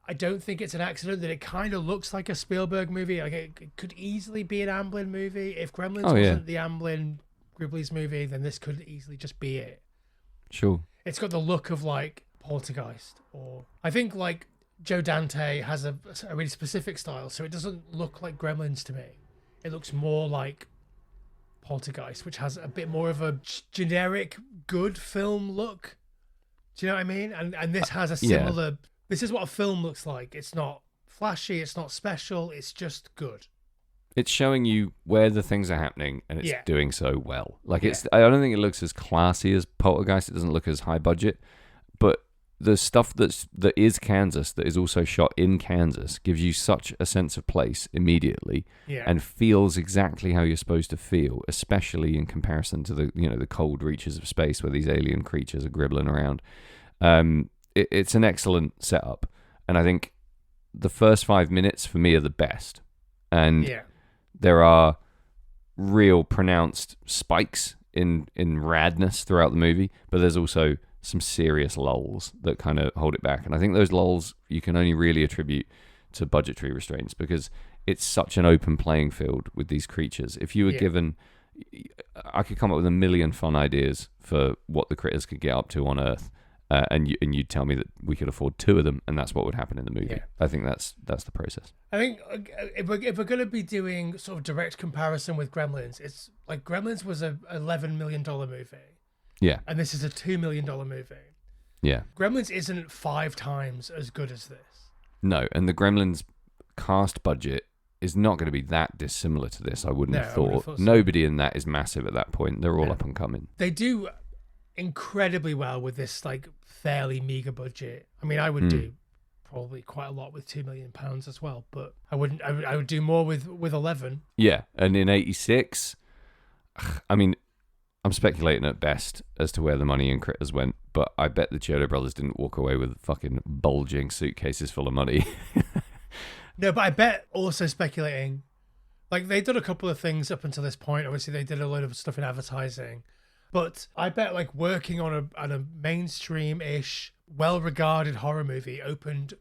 I don't think it's an accident that it kind of looks like a Spielberg movie. Like it could easily be an Amblin movie. If Gremlins wasn't the Amblin Gribbly's movie, then this could easily just be it. Sure. It's got the look of like Poltergeist, or I think like Joe Dante has a really specific style, so it doesn't look like Gremlins to me. It looks more like Poltergeist, which has a bit more of a generic good film look. Do you know what I mean? And this has a similar... This is what a film looks like. It's not flashy, it's not special, it's just good. It's showing you where the things are happening, and it's doing so well. Like, I don't think it looks as classy as Poltergeist. It doesn't look as high budget. But the stuff that is Kansas, that is also shot in Kansas, gives you such a sense of place immediately, and feels exactly how you're supposed to feel, especially in comparison to the cold reaches of space where these alien creatures are gribbling around. It's an excellent setup, and I think the first 5 minutes for me are the best. And there are real pronounced spikes in radness throughout the movie, but there's also some serious lulls that kind of hold it back. And I think those lulls you can only really attribute to budgetary restraints, because it's such an open playing field with these creatures. If you were given... I could come up with a million fun ideas for what the critters could get up to on Earth, and you'd tell me that we could afford 2 of them, and that's what would happen in the movie. Yeah. I think that's the process. I think if we're going to be doing sort of direct comparison with Gremlins, it's like Gremlins was a $11 million movie. Yeah. And this is a $2 million movie. Yeah. Gremlins isn't 5 times as good as this. No, and the Gremlins cast budget is not going to be that dissimilar to this, I wouldn't have thought. So. Nobody in that is massive at that point. They're all up and coming. They do incredibly well with this like fairly meager budget. I mean, I would do probably quite a lot with £2 million as well, but I would do more with 11. Yeah, and in 86, I mean, I'm speculating at best as to where the money in Critters went, but I bet the Chiodo brothers didn't walk away with fucking bulging suitcases full of money. No, but I bet, also speculating, like they did a couple of things up until this point. Obviously, they did a load of stuff in advertising, but I bet like working on a mainstream-ish, well-regarded horror movie opened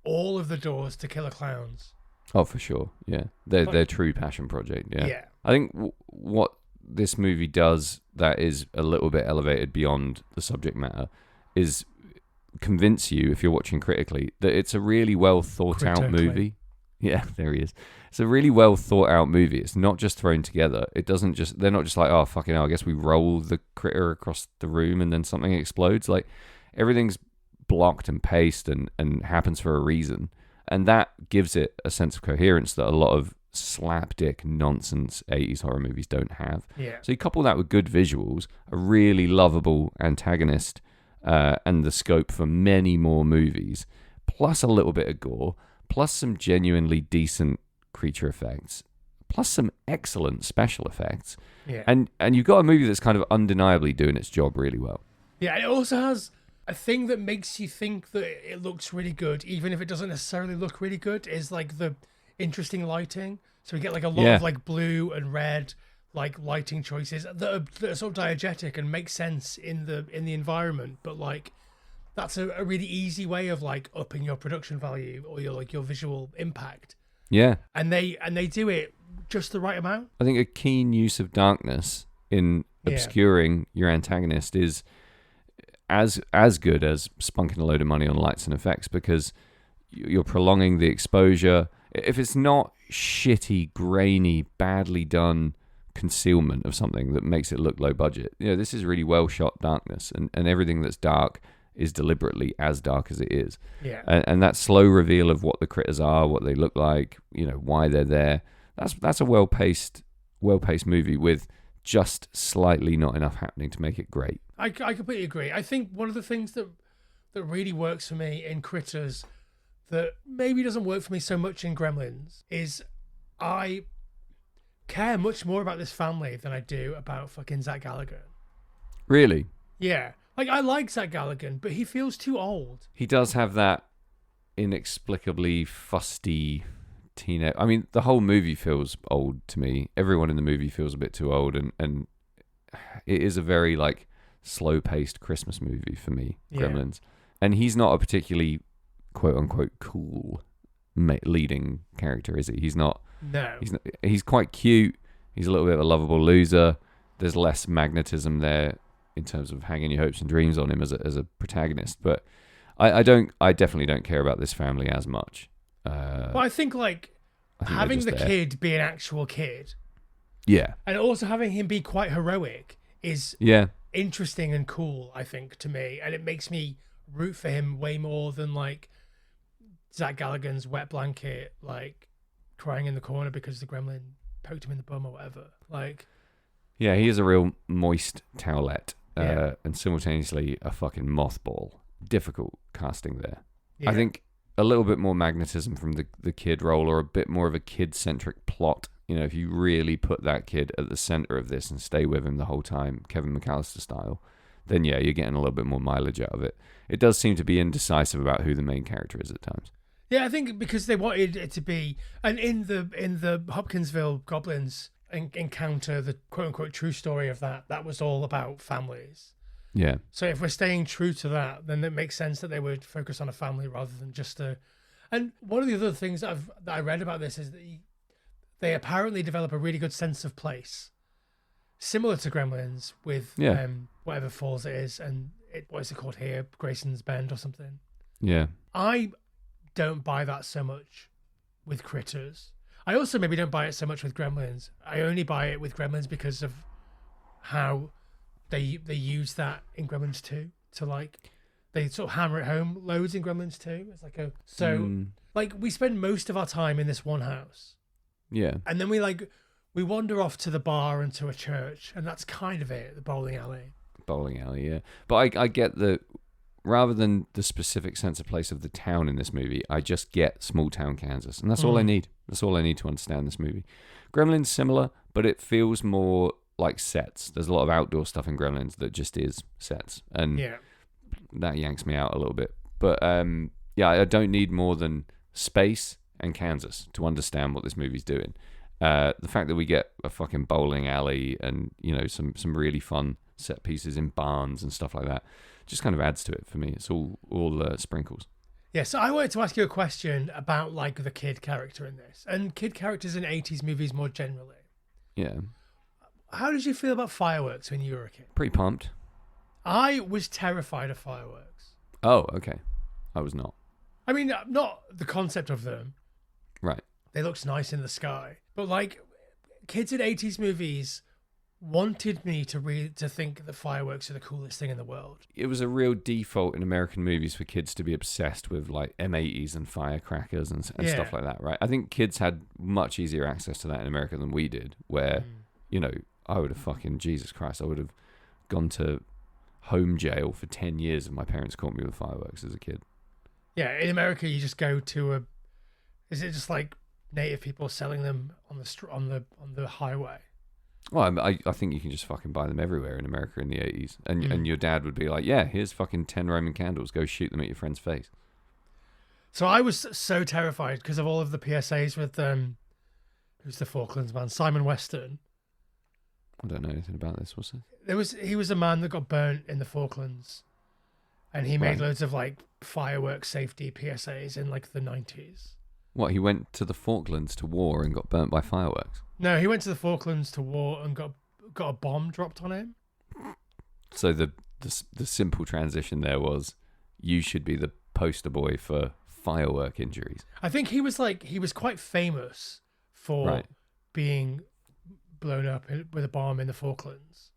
all of the doors to Killer Clowns. Oh, for sure. Yeah, their true passion project. Yeah. I think what this movie does that is a little bit elevated beyond the subject matter is convince you, if you're watching critically, that it's a really well thought out movie. Yeah, there he is. It's a really well thought out movie. It's not just thrown together. They're not just like, oh, fucking hell, I guess we roll the critter across the room and then something explodes. Like, everything's blocked and paced and happens for a reason. And that gives it a sense of coherence that a lot of slapdick nonsense 80s horror movies don't have. Yeah. So you couple that with good visuals, a really lovable antagonist, and the scope for many more movies, plus a little bit of gore, plus some genuinely decent creature effects, plus some excellent special effects. Yeah. And you've got a movie that's kind of undeniably doing its job really well. Yeah, and it also has a thing that makes you think that it looks really good, even if it doesn't necessarily look really good, is like the interesting lighting. So we get like a lot of like blue and red like lighting choices that are sort of diegetic and make sense in the environment, but like that's a really easy way of like upping your production value or your visual impact. Yeah. And they do it just the right amount. I think a keen use of darkness in obscuring your antagonist is as good as spunking a load of money on lights and effects, because you're prolonging the exposure. If it's not shitty, grainy, badly done concealment of something that makes it look low budget, this is really well shot darkness, and everything that's dark is deliberately as dark as it is. Yeah. And that slow reveal of what the critters are, what they look like, why they're there. That's a well-paced movie with just slightly not enough happening to make it great. I completely agree. I think one of the things that really works for me in Critters that maybe doesn't work for me so much in Gremlins is I care much more about this family than I do about fucking Zach Galligan. Really? Yeah. Like, I like Zach Galligan, but he feels too old. He does have that inexplicably fusty teenage... I mean, the whole movie feels old to me. Everyone in the movie feels a bit too old, and it is a very, like, slow-paced Christmas movie for me, Gremlins. And he's not a particularly, quote-unquote, cool leading character, is he? He's not... No. He's quite cute. He's a little bit of a lovable loser. There's less magnetism there in terms of hanging your hopes and dreams on him as a protagonist. But I definitely don't care about this family as much. But I think having the kid be an actual kid. Yeah. And also having him be quite heroic is interesting and cool, I think, to me. And it makes me root for him way more than Zach Galligan's wet blanket, crying in the corner because the gremlin poked him in the bum or whatever. Yeah, he is a real moist towelette, and simultaneously a fucking mothball. Difficult casting there. Yeah. I think a little bit more magnetism from the kid role, or a bit more of a kid-centric plot. If you really put that kid at the center of this and stay with him the whole time, Kevin McAllister style, then you're getting a little bit more mileage out of it. It does seem to be indecisive about who the main character is at times. Yeah, I think because they wanted it to be, and in the Hopkinsville Goblins encounter, the quote-unquote true story of that was all about families. Yeah. So if we're staying true to that, then it makes sense that they would focus on a family rather than just a... And one of the other things that I read about this is that they apparently develop a really good sense of place, similar to Gremlins with whatever falls it is, and what is it called here? Grayson's Bend or something. Yeah. I don't buy that so much with Critters. I also maybe don't buy it so much with Gremlins. I only buy it with Gremlins because of how they use that in Gremlins 2 to they sort of hammer it home loads in Gremlins 2. It's we spend most of our time in this one house. Yeah. And then we wander off to the bar and to a church, and that's kind of it, the bowling alley. Bowling alley, yeah. But I get the... Rather than the specific sense of place of the town in this movie, I just get small town Kansas. And that's all I need. That's all I need to understand this movie. Gremlins, similar, but it feels more like sets. There's a lot of outdoor stuff in Gremlins that just is sets. And that yanks me out a little bit. But I don't need more than space and Kansas to understand what this movie's doing. The fact that we get a fucking bowling alley and, some really fun set pieces in barns and stuff like that just kind of adds to it for me. It's all sprinkles. Yeah, so I wanted to ask you a question about the kid character in this, and kid characters in 80s movies more generally. Yeah. How did you feel about fireworks when you were a kid? Pretty pumped. I was terrified of fireworks. Oh, okay. I was not. I mean, not the concept of them. Right. They looked nice in the sky. But kids in 80s movies wanted me to think that fireworks are the coolest thing in the world. It was a real default in American movies for kids to be obsessed with M80s and firecrackers and stuff like that, right? I think kids had much easier access to that in America than we did, where, I would have Jesus Christ, I would have gone to home jail for 10 years if my parents caught me with fireworks as a kid. Yeah, in America you just go to is it just native people selling them on the highway? Well, I think you can just fucking buy them everywhere in America in the 80s. And your dad would be like, yeah, here's fucking 10 Roman candles. Go shoot them at your friend's face. So I was so terrified because of all of the PSAs with, who's the Falklands man? Simon Weston. I don't know anything about this. What's it? He was a man that got burnt in the Falklands. And he made loads of fireworks safety PSAs in the 90s. What, he went to the Falklands to war and got burnt by fireworks? No, he went to the Falklands to war and got a bomb dropped on him. So the simple transition there was, you should be the poster boy for firework injuries. I think he was quite famous for being blown up with a bomb in the Falklands.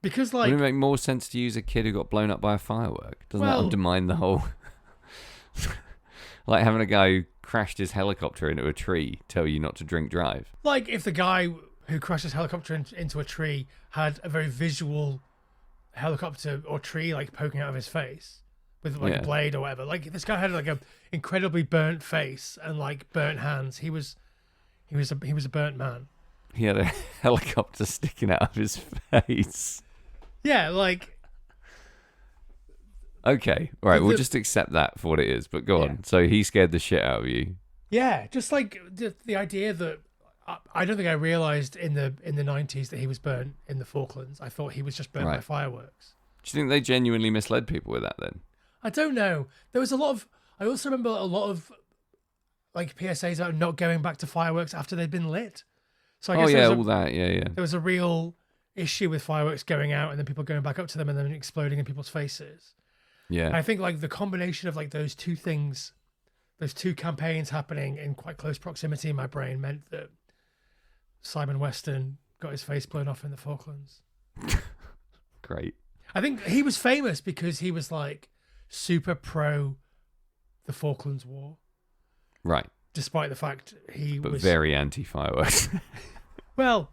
Because, like... Wouldn't it make more sense to use a kid who got blown up by a firework? Doesn't that Well- undermine the whole... Like having a guy who crashed his helicopter into a tree tell you not to drink drive. Like, if the guy who crashed his helicopter into a tree had a very visual helicopter or tree, like, poking out of his face with, like, a blade or whatever. Like, if this guy had, like, a incredibly burnt face and, like, burnt hands. He was a burnt man. He had a helicopter sticking out of his face. Yeah, like... Okay, all right, we'll just accept that for what it is, but go on. So he scared the shit out of you. Yeah, just like the idea that I don't think I realized in the 90s that he was burnt in the Falklands. I thought he was just burnt by fireworks. Do you think they genuinely misled people with that then? I don't know. There was a lot of... I also remember a lot of like PSAs about not going back to fireworks after they'd been lit. So I guess all that, yeah. There was a real issue with fireworks going out and then people going back up to them and then exploding in people's faces. Yeah. And I think like the combination of like those two things, those two campaigns happening in quite close proximity in my brain meant that Simon Weston got his face blown off in the Falklands. Great. I think he was famous because he was like super pro the Falklands War. Right. Despite the fact but was very anti-fireworks. Well,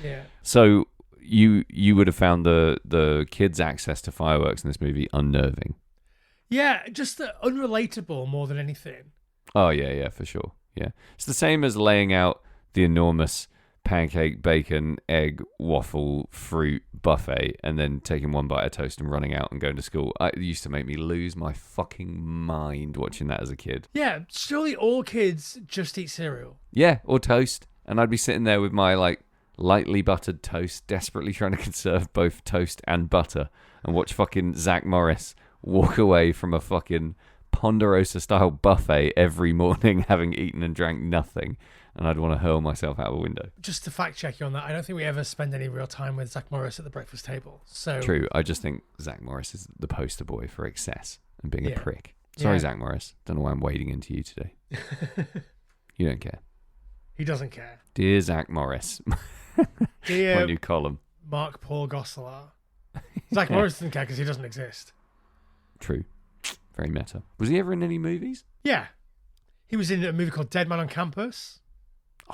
yeah. So you would have found the kids' access to fireworks in this movie unnerving. Yeah, just unrelatable more than anything. Oh yeah, for sure. Yeah, it's the same as laying out the enormous pancake, bacon, egg, waffle, fruit buffet, and then taking one bite of toast and running out and going to school. It used to make me lose my fucking mind watching that as a kid. Yeah, surely all kids just eat cereal. Yeah, or toast, and I'd be sitting there with my like lightly buttered toast, desperately trying to conserve both toast and butter, and watch fucking Zach Morris walk away from a fucking Ponderosa-style buffet every morning, having eaten and drank nothing, and I'd want to hurl myself out of a window. Just to fact check you on that, I don't think we ever spend any real time with Zach Morris at the breakfast table. So True, I just think Zach Morris is the poster boy for excess and being a prick. Sorry, Zach Morris. Don't know why I'm wading into you today. You don't care. He doesn't care. Dear Zach Morris. Dear my new column. Mark Paul Gosselaar. Zach Morris doesn't care because he doesn't exist. True. Very meta. Was he ever in any movies? Yeah. He was in a movie called Dead Man on Campus.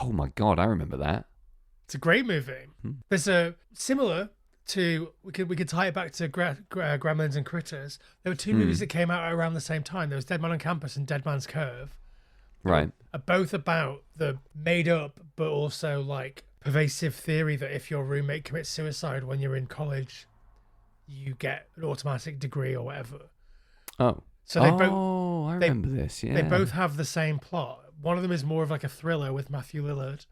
Oh my God, I remember that. It's a great movie. There's a similar to we could tie it back to Gremlins and Critters. There were two movies that came out around the same time. There was Dead Man on Campus and Dead Man's Curve. Right. Are both about the made up but also like pervasive theory that if your roommate commits suicide when you're in college, you get an automatic degree or whatever. Oh. So they I remember this, yeah. They both have the same plot. One of them is more of like a thriller with Matthew Lillard,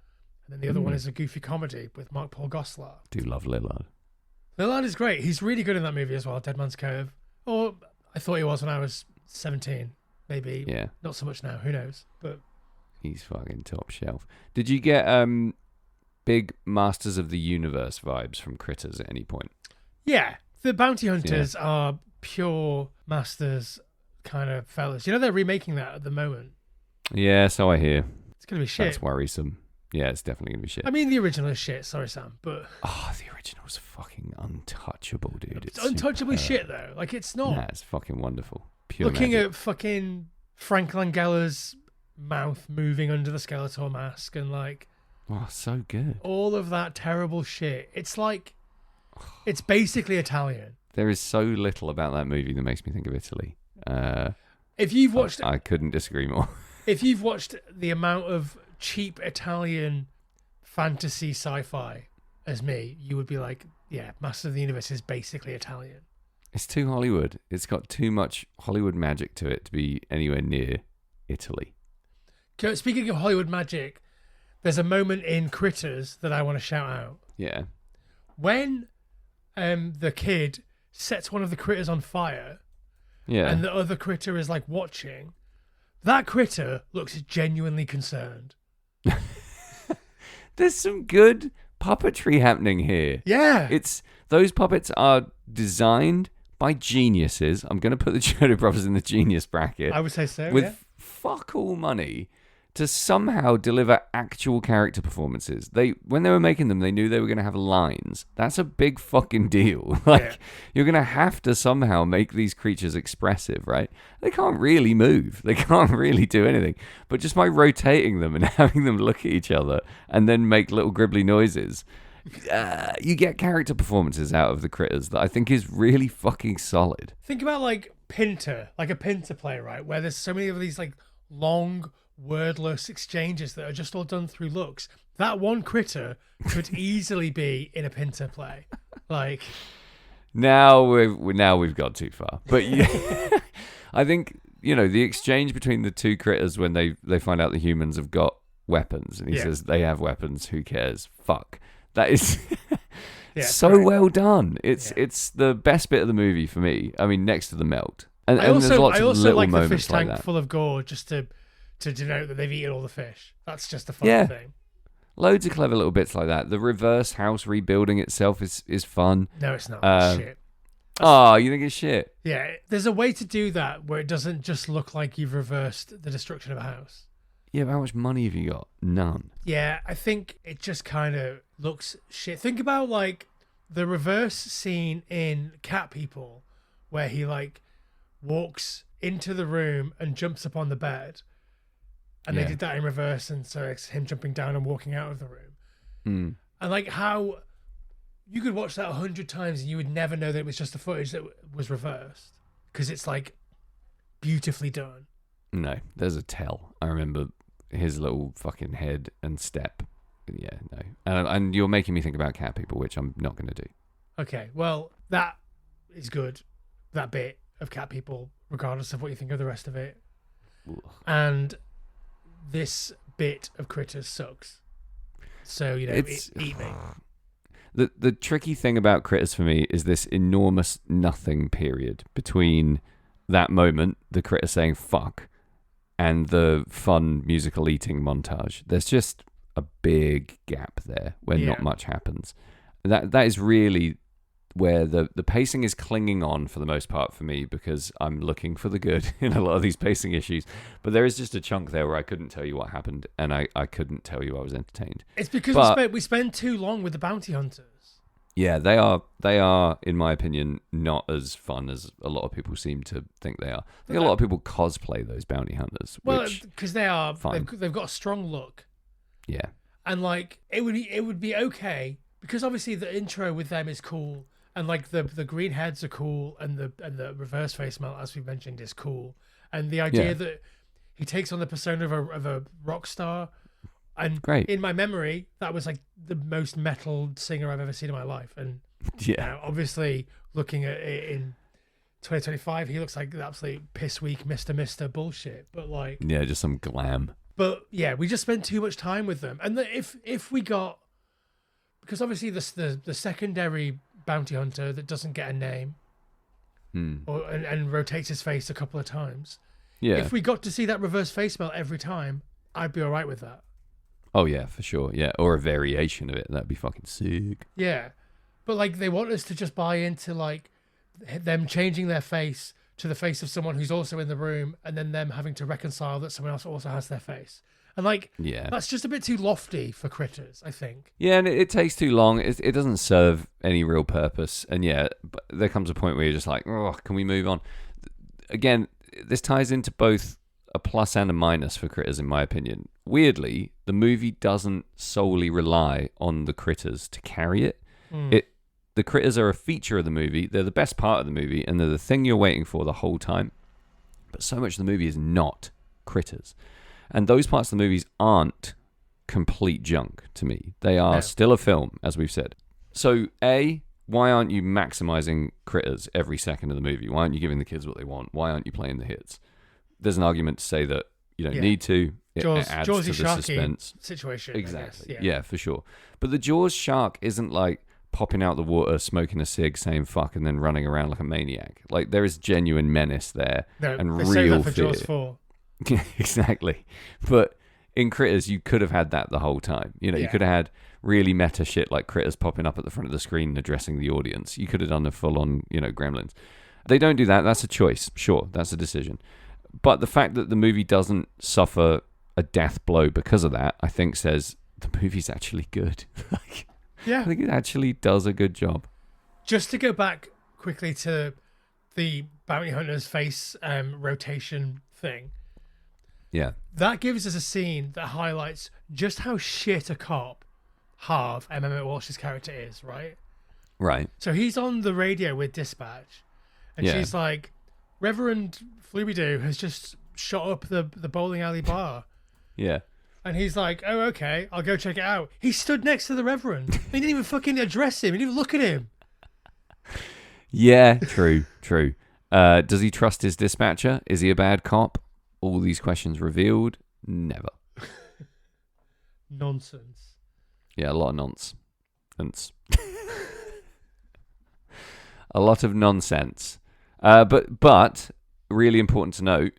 and then the other one is a goofy comedy with Mark Paul Gosselaar. Do love Lillard. Lillard is great. He's really good in that movie as well, Dead Man's Cove. Or I thought he was when I was 17. Maybe not so much now. Who knows? But he's fucking top shelf. Did you get big Masters of the Universe vibes from Critters at any point? Yeah. The bounty hunters are pure Masters kind of fellas. You know they're remaking that at the moment. Yeah, so I hear. It's going to be shit. That's worrisome. Yeah, it's definitely going to be shit. I mean, the original is shit. Sorry, Sam, but... Oh, the original's fucking untouchable, dude. It's untouchably shit, though. Like, it's not... Nah, it's fucking wonderful. Pure Looking magic. at fucking Frank Langella's mouth moving under the Skeletor mask and, like... Oh, so good. All of that terrible shit. It's like... It's basically Italian. There is so little about that movie that makes me think of Italy. If you've watched... I couldn't disagree more. If you've watched the amount of cheap Italian fantasy sci-fi as me, you would be like, yeah, Master of the Universe is basically Italian. It's too Hollywood. It's got too much Hollywood magic to it to be anywhere near Italy. Speaking of Hollywood magic, there's a moment in Critters that I want to shout out. Yeah. When the kid sets one of the critters on fire, and the other critter is like watching, that critter looks genuinely concerned. There's some good puppetry happening here. Yeah. Those puppets are designed by geniuses. I'm going to put the Jodo Brothers in the genius bracket. I would say so, with fuck all money to somehow deliver actual character performances. When they were making them, they knew they were going to have lines. That's a big fucking deal. You're going to have to somehow make these creatures expressive, right? They can't really move. They can't really do anything. But just by rotating them and having them look at each other and then make little gribbly noises, you get character performances out of the critters that I think is really fucking solid. Think about like Pinter, like a Pinter play, right? Where there's so many of these like long, wordless exchanges that are just all done through looks. That one critter could easily be in a Pinter play. Like now we've gone too far. But yeah, I think the exchange between the two critters when they find out the humans have got weapons, and he says they have weapons. Who cares? Fuck. That is so well done. It's the best bit of the movie for me. I mean, next to the melt. And there's lots of little like the moments fish tank like that. full of gore just to denote that they've eaten all the fish. That's just a fun thing. Loads of clever little bits like that. The reverse house rebuilding itself is fun. No, it's not. Shit. Oh, you think it's shit? Yeah, there's a way to do that where it doesn't just look like you've reversed the destruction of a house. Yeah, but how much money have you got? None. Yeah, I think it just kind of looks shit. Think about like the reverse scene in Cat People where he like walks into the room and jumps up on the bed. And they did that in reverse, and so it's him jumping down and walking out of the room. And like how you could watch that 100 times and you would never know that it was just the footage that was reversed because it's like beautifully done. No, there's a tell. I remember his little fucking head and step. Yeah, no. And you're making me think about Cat People, which I'm not going to do. Okay, well, that is good. That bit of Cat People, regardless of what you think of the rest of it. Ugh. And this bit of Critters sucks. So, eat me. The tricky thing about Critters for me is this enormous nothing period between that moment, the critter saying fuck, and the fun musical eating montage. There's just a big gap there where not much happens. That is really where the pacing is clinging on for the most part for me, because I'm looking for the good in a lot of these pacing issues. But there is just a chunk there where I couldn't tell you what happened, and I couldn't tell you I was entertained. It's because we spend too long with the bounty hunters. Yeah, they are, in my opinion, not as fun as a lot of people seem to think they are. I think a lot of people cosplay those bounty hunters. Well, because they are, they've got a strong look. Yeah. And like it would be okay because obviously the intro with them is cool, and like the green heads are cool, and the reverse face melt, as we mentioned, is cool, and the idea that he takes on the persona of a rock star. And great. In my memory, that was like the most metal singer I've ever seen in my life. And obviously, looking at it in 2025, he looks like the absolute piss weak Mr. bullshit. But like, just some glam. But yeah, we just spent too much time with them. And if we got, because obviously the secondary bounty hunter that doesn't get a name, and rotates his face a couple of times. Yeah. If we got to see that reverse face melt every time, I'd be all right with that. Oh, yeah, for sure. Yeah, or a variation of it. That'd be fucking sick. Yeah. But, like, they want us to just buy into, like, them changing their face to the face of someone who's also in the room, and then them having to reconcile that someone else also has their face. And, like, that's just a bit too lofty for Critters, I think. Yeah, and it takes too long. It doesn't serve any real purpose. And, but there comes a point where you're just like, oh, can we move on? Again, this ties into both a plus and a minus for Critters, in my opinion. Weirdly, the movie doesn't solely rely on the critters to carry it. The critters are a feature of the movie. They're the best part of the movie, and they're the thing you're waiting for the whole time. But so much of the movie is not critters. And those parts of the movies aren't complete junk to me. They are still a film, as we've said. So, A, why aren't you maximizing critters every second of the movie? Why aren't you giving the kids what they want? Why aren't you playing the hits? There's an argument to say that you don't need to. It adds to the suspense situation. Exactly. Yeah, for sure. But the Jaws shark isn't like popping out the water, smoking a cig, saying fuck, and then running around like a maniac. Like, there is genuine menace there and real save that for fear. Jaws 4. Yeah, exactly. But in Critters, you could have had that the whole time. You could have had really meta shit like Critters popping up at the front of the screen and addressing the audience. You could have done a full-on, Gremlins. They don't do that. That's a choice. Sure, that's a decision. But the fact that the movie doesn't suffer a death blow because of that, I think says the movie's actually good. Like, Yeah. I think it actually does a good job. Just to go back quickly to the bounty hunter's face rotation thing, Yeah. that gives us a scene that highlights just how shit a cop Harv, Emma Walsh's character, is, right? Right. So he's on the radio with dispatch, and Yeah. she's like, Reverend Flooby-Doo has just shot up the bowling alley bar. Yeah. And he's like, oh, okay, I'll go check it out. He stood next to the Reverend. He didn't even fucking address him. He didn't even look at him. Yeah, true. Does he trust his dispatcher? Is he a bad cop? All these questions revealed? Never. Nonsense. Yeah, a lot of nonsense. A lot of nonsense. But really important to note,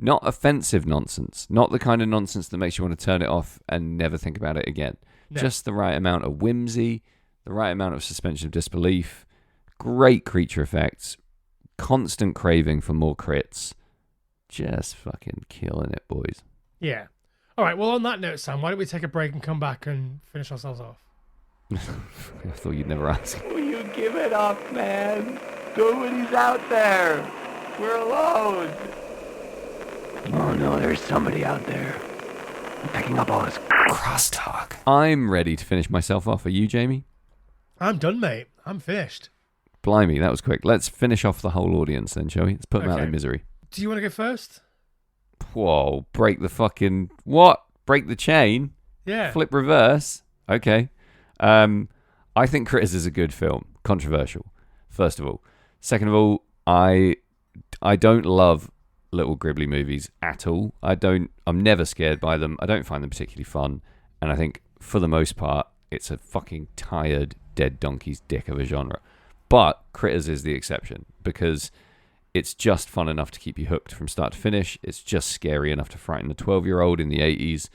not offensive nonsense. Not the kind of nonsense that makes you want to turn it off and never think about it again. No. Just the right amount of whimsy, the right amount of suspension of disbelief, great creature effects, constant craving for more crits. Just fucking killing it, boys. Yeah. All right, well, on that note, Sam, why don't we take a break and come back and finish ourselves off? I thought you'd never ask. Will you give it up, man? Nobody's out there. We're alone. Oh no, there's somebody out there. I'm picking up all this crosstalk. I'm ready to finish myself off. Are you, Jamie? I'm done, mate. I'm finished. Blimey, that was quick. Let's finish off the whole audience then, shall we? Let's put them out of Okay. their misery. Do you want to go first? Whoa, break the fucking... What? Break the chain? Yeah. Flip reverse? Okay. I think Critters is a good film. Controversial, first of all. Second of all, I don't love little gribbly movies at all. I'm never scared by them. I don't find them particularly fun. And I think, for the most part, it's a fucking tired, dead donkey's dick of a genre. But Critters is the exception, because it's just fun enough to keep you hooked from start to finish. It's just scary enough to frighten a 12-year-old in the 80s.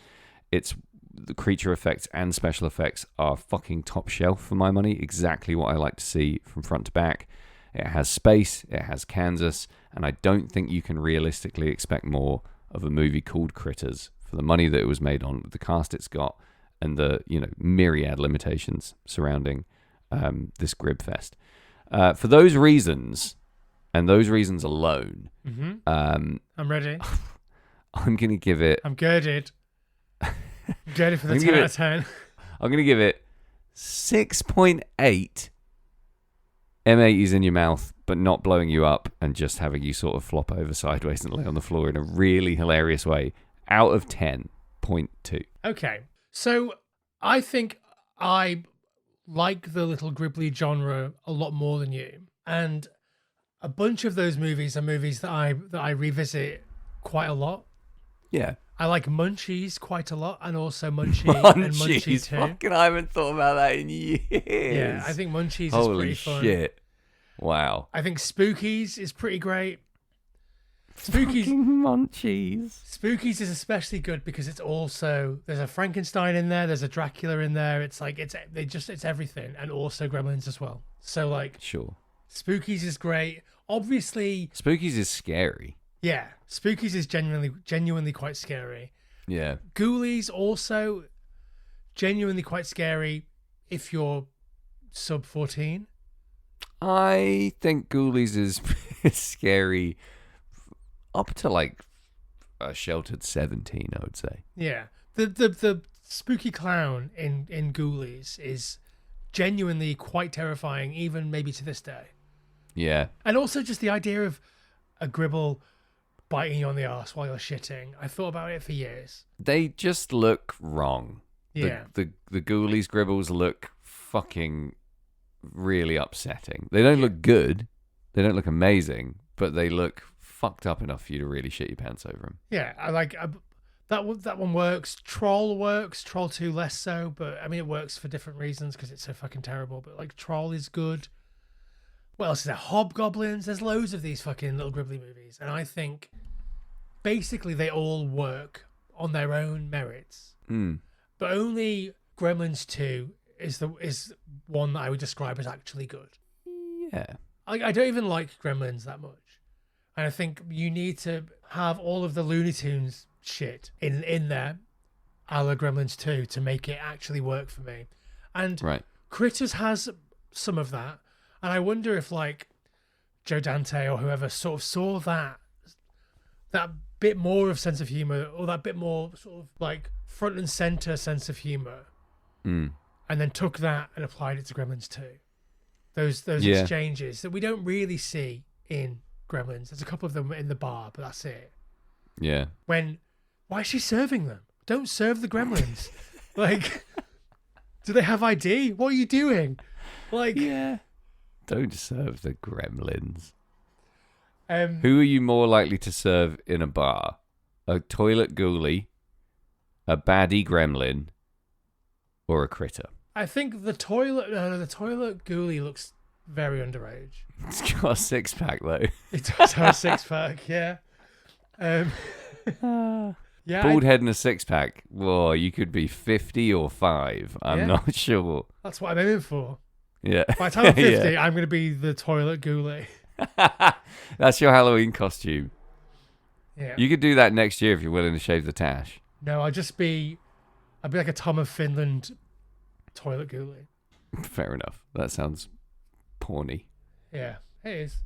The creature effects and special effects are fucking top shelf for my money. Exactly what I like to see from front to back. It has space, it has Kansas, and I don't think you can realistically expect more of a movie called Critters for the money that it was made on, the cast it's got, and the myriad limitations surrounding this Gribfest. For those reasons, and those reasons alone, I'm ready. I'm going to give it... I'm girded. Girded for the 10 out of 10. I'm going to give it 6.8 M80s in your mouth, but not blowing you up and just having you sort of flop over sideways and lay on the floor in a really hilarious way. Out of 10.2. Okay. So I think I like the little gribbly genre a lot more than you. And a bunch of those movies are movies that I revisit quite a lot. Yeah. I like Munchies quite a lot, and also Munchie and Munchie 2. Fucking, I haven't thought about that in years. Yeah, I think Munchies is Holy pretty fun. shit. Wow. I think Spookies is pretty great. Spookies Spookies is especially good because it's also, there's a Frankenstein in there, there's a Dracula in there. It's like it's everything, and also Gremlins as well. So like, sure. Spookies is great. Obviously, Spookies is scary. Yeah, Spookies is genuinely quite scary. Yeah. Ghoulies also genuinely quite scary if you're sub 14. I think Ghoulies is scary up to like a sheltered 17, I would say. Yeah. The spooky clown in Ghoulies is genuinely quite terrifying, even maybe to this day. Yeah. And also just the idea of a gribble biting you on the arse while you're shitting. I thought about it for years. They just look wrong. Yeah. The Ghoulies gribbles look fucking really upsetting. They don't look good. They don't look amazing, but they look fucked up enough for you to really shit your pants over them. Yeah, I like that one works. Troll works. Troll 2 less so, but I mean it works for different reasons because it's so fucking terrible. But like Troll is good. What else is there? Hobgoblins. There's loads of these fucking little gribbly movies, and I think basically they all work on their own merits. But only Gremlins 2 is one that I would describe as actually good. Yeah. I don't even like Gremlins that much. And I think you need to have all of the Looney Tunes shit in there, a la Gremlins 2, to make it actually work for me. And Critters has some of that. And I wonder if, like, Joe Dante or whoever sort of saw that bit more of sense of humor, or that bit more sort of like front and center sense of humor, and then took that and applied it to Gremlins 2. Those exchanges that we don't really see in Gremlins. There's a couple of them in the bar, but that's it. Yeah. Why is she serving them? Don't serve the Gremlins. Like, do they have ID? What are you doing? Like, yeah. Don't serve the Gremlins. Who are you more likely to serve in a bar? A toilet ghoulie, a baddie gremlin, or a critter? I think the toilet ghoulie looks very underage. It's got a six-pack, though. It does have a six-pack, yeah. Yeah. Bald head and a six-pack. Whoa, you could be 50 or 5. I'm not sure. That's what I'm aiming for. Yeah. By the time I'm 50, I'm going to be the toilet ghoulie. That's your Halloween costume. Yeah. You could do that next year if you're willing to shave the tash. No, I'd be like a Tom of Finland toilet ghoulie. Fair enough. That sounds porny. Yeah, it is.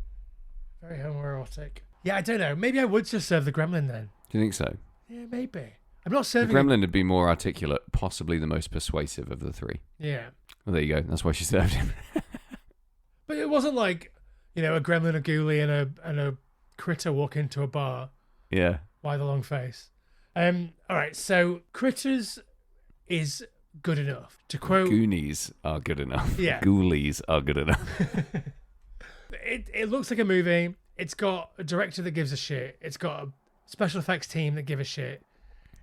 Very homoerotic. Yeah, I don't know. Maybe I would just serve the gremlin then. Do you think so? Yeah, maybe. I'm not serving... The gremlin would be more articulate, possibly the most persuasive of the three. Yeah. Well, there you go. That's why she served him. But it wasn't like, a gremlin, a ghoulie, and a critter walk into a bar. Yeah. Why the long face? All right, so Critters is good enough. To quote... Goonies are good enough. Yeah. Ghoulies are good enough. It looks like a movie. It's got a director that gives a shit. It's got a special effects team that give a shit.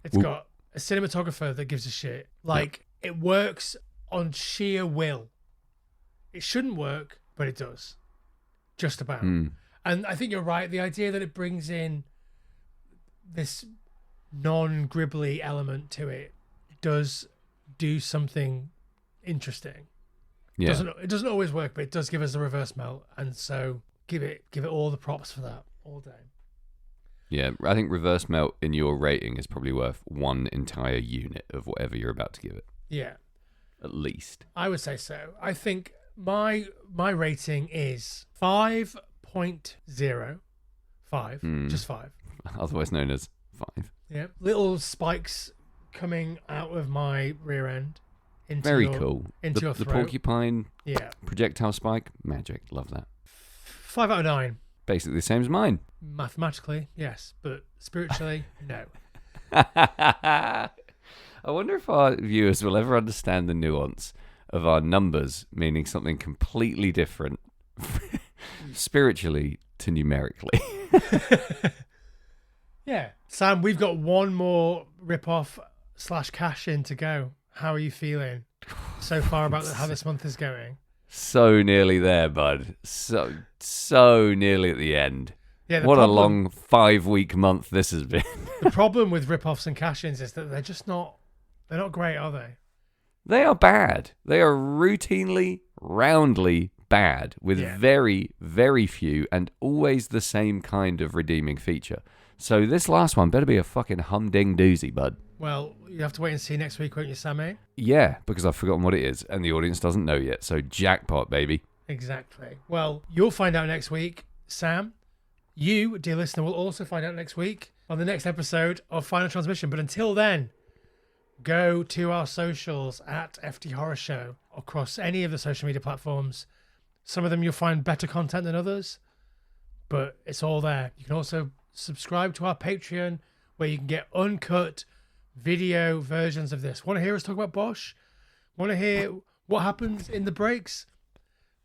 It's got a cinematographer that gives a shit. Like, it works on sheer will. It shouldn't work, but it does. Just about. And I think you're right. The idea that it brings in this non-gribbly element to it does do something interesting. Yeah. It doesn't always work, but it does give us a reverse melt, and so give it all the props for that all day. Yeah, I think reverse melt in your rating is probably worth one entire unit of whatever you're about to give it. Yeah. At least. I would say so. I think my rating is 5.0. 5. Just 5. Otherwise known as 5. Yeah. Little spikes coming out of my rear end. Very cool. Into your throat. The porcupine projectile spike. Magic. Love that. 5 out of 9. Basically the same as mine. Mathematically, yes. But spiritually, no. I wonder if our viewers will ever understand the nuance of our numbers meaning something completely different spiritually to numerically. Yeah. Sam, we've got one more rip-off / cash in to go. How are you feeling so far about how this month is going? So nearly there, bud. So nearly at the end. Yeah. What a long 5-week month this has been. The problem with rip-offs and cash-ins is that they're not great, are they? They are bad. They are routinely, roundly bad with very, very few and always the same kind of redeeming feature. So this last one better be a fucking humding doozy, bud. Well, you have to wait and see next week, won't you, Sammy? Yeah, because I've forgotten what it is and the audience doesn't know yet. So jackpot, baby. Exactly. Well, you'll find out next week, Sam. You, dear listener, will also find out next week on the next episode of Final Transmission. But until then, go to our socials at FT Horror Show across any of the social media platforms. Some of them you'll find better content than others, but it's all there. You can also subscribe to our Patreon where you can get uncut video versions of this. Want to hear us talk about Bosch? Want to hear what happens in the breaks?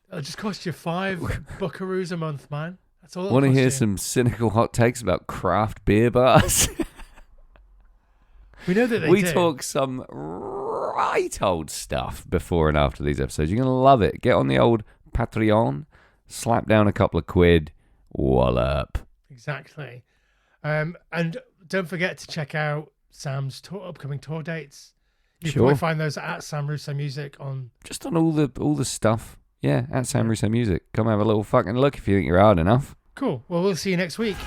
It'll just cost you $5 buckaroos a month, man. That's all. Want to hear some cynical hot takes about craft beer bars? We know that we talk some right old stuff before and after these episodes. You're going to love it. Get on the old Patreon, slap down a couple of quid, wallop. Exactly. And don't forget to check out Sam's upcoming tour dates. You can probably find those at Sam Russo Music on... Just on all the stuff. Yeah, at Sam Russo Music. Come have a little fucking look if you think you're hard enough. Cool. Well, we'll see you next week.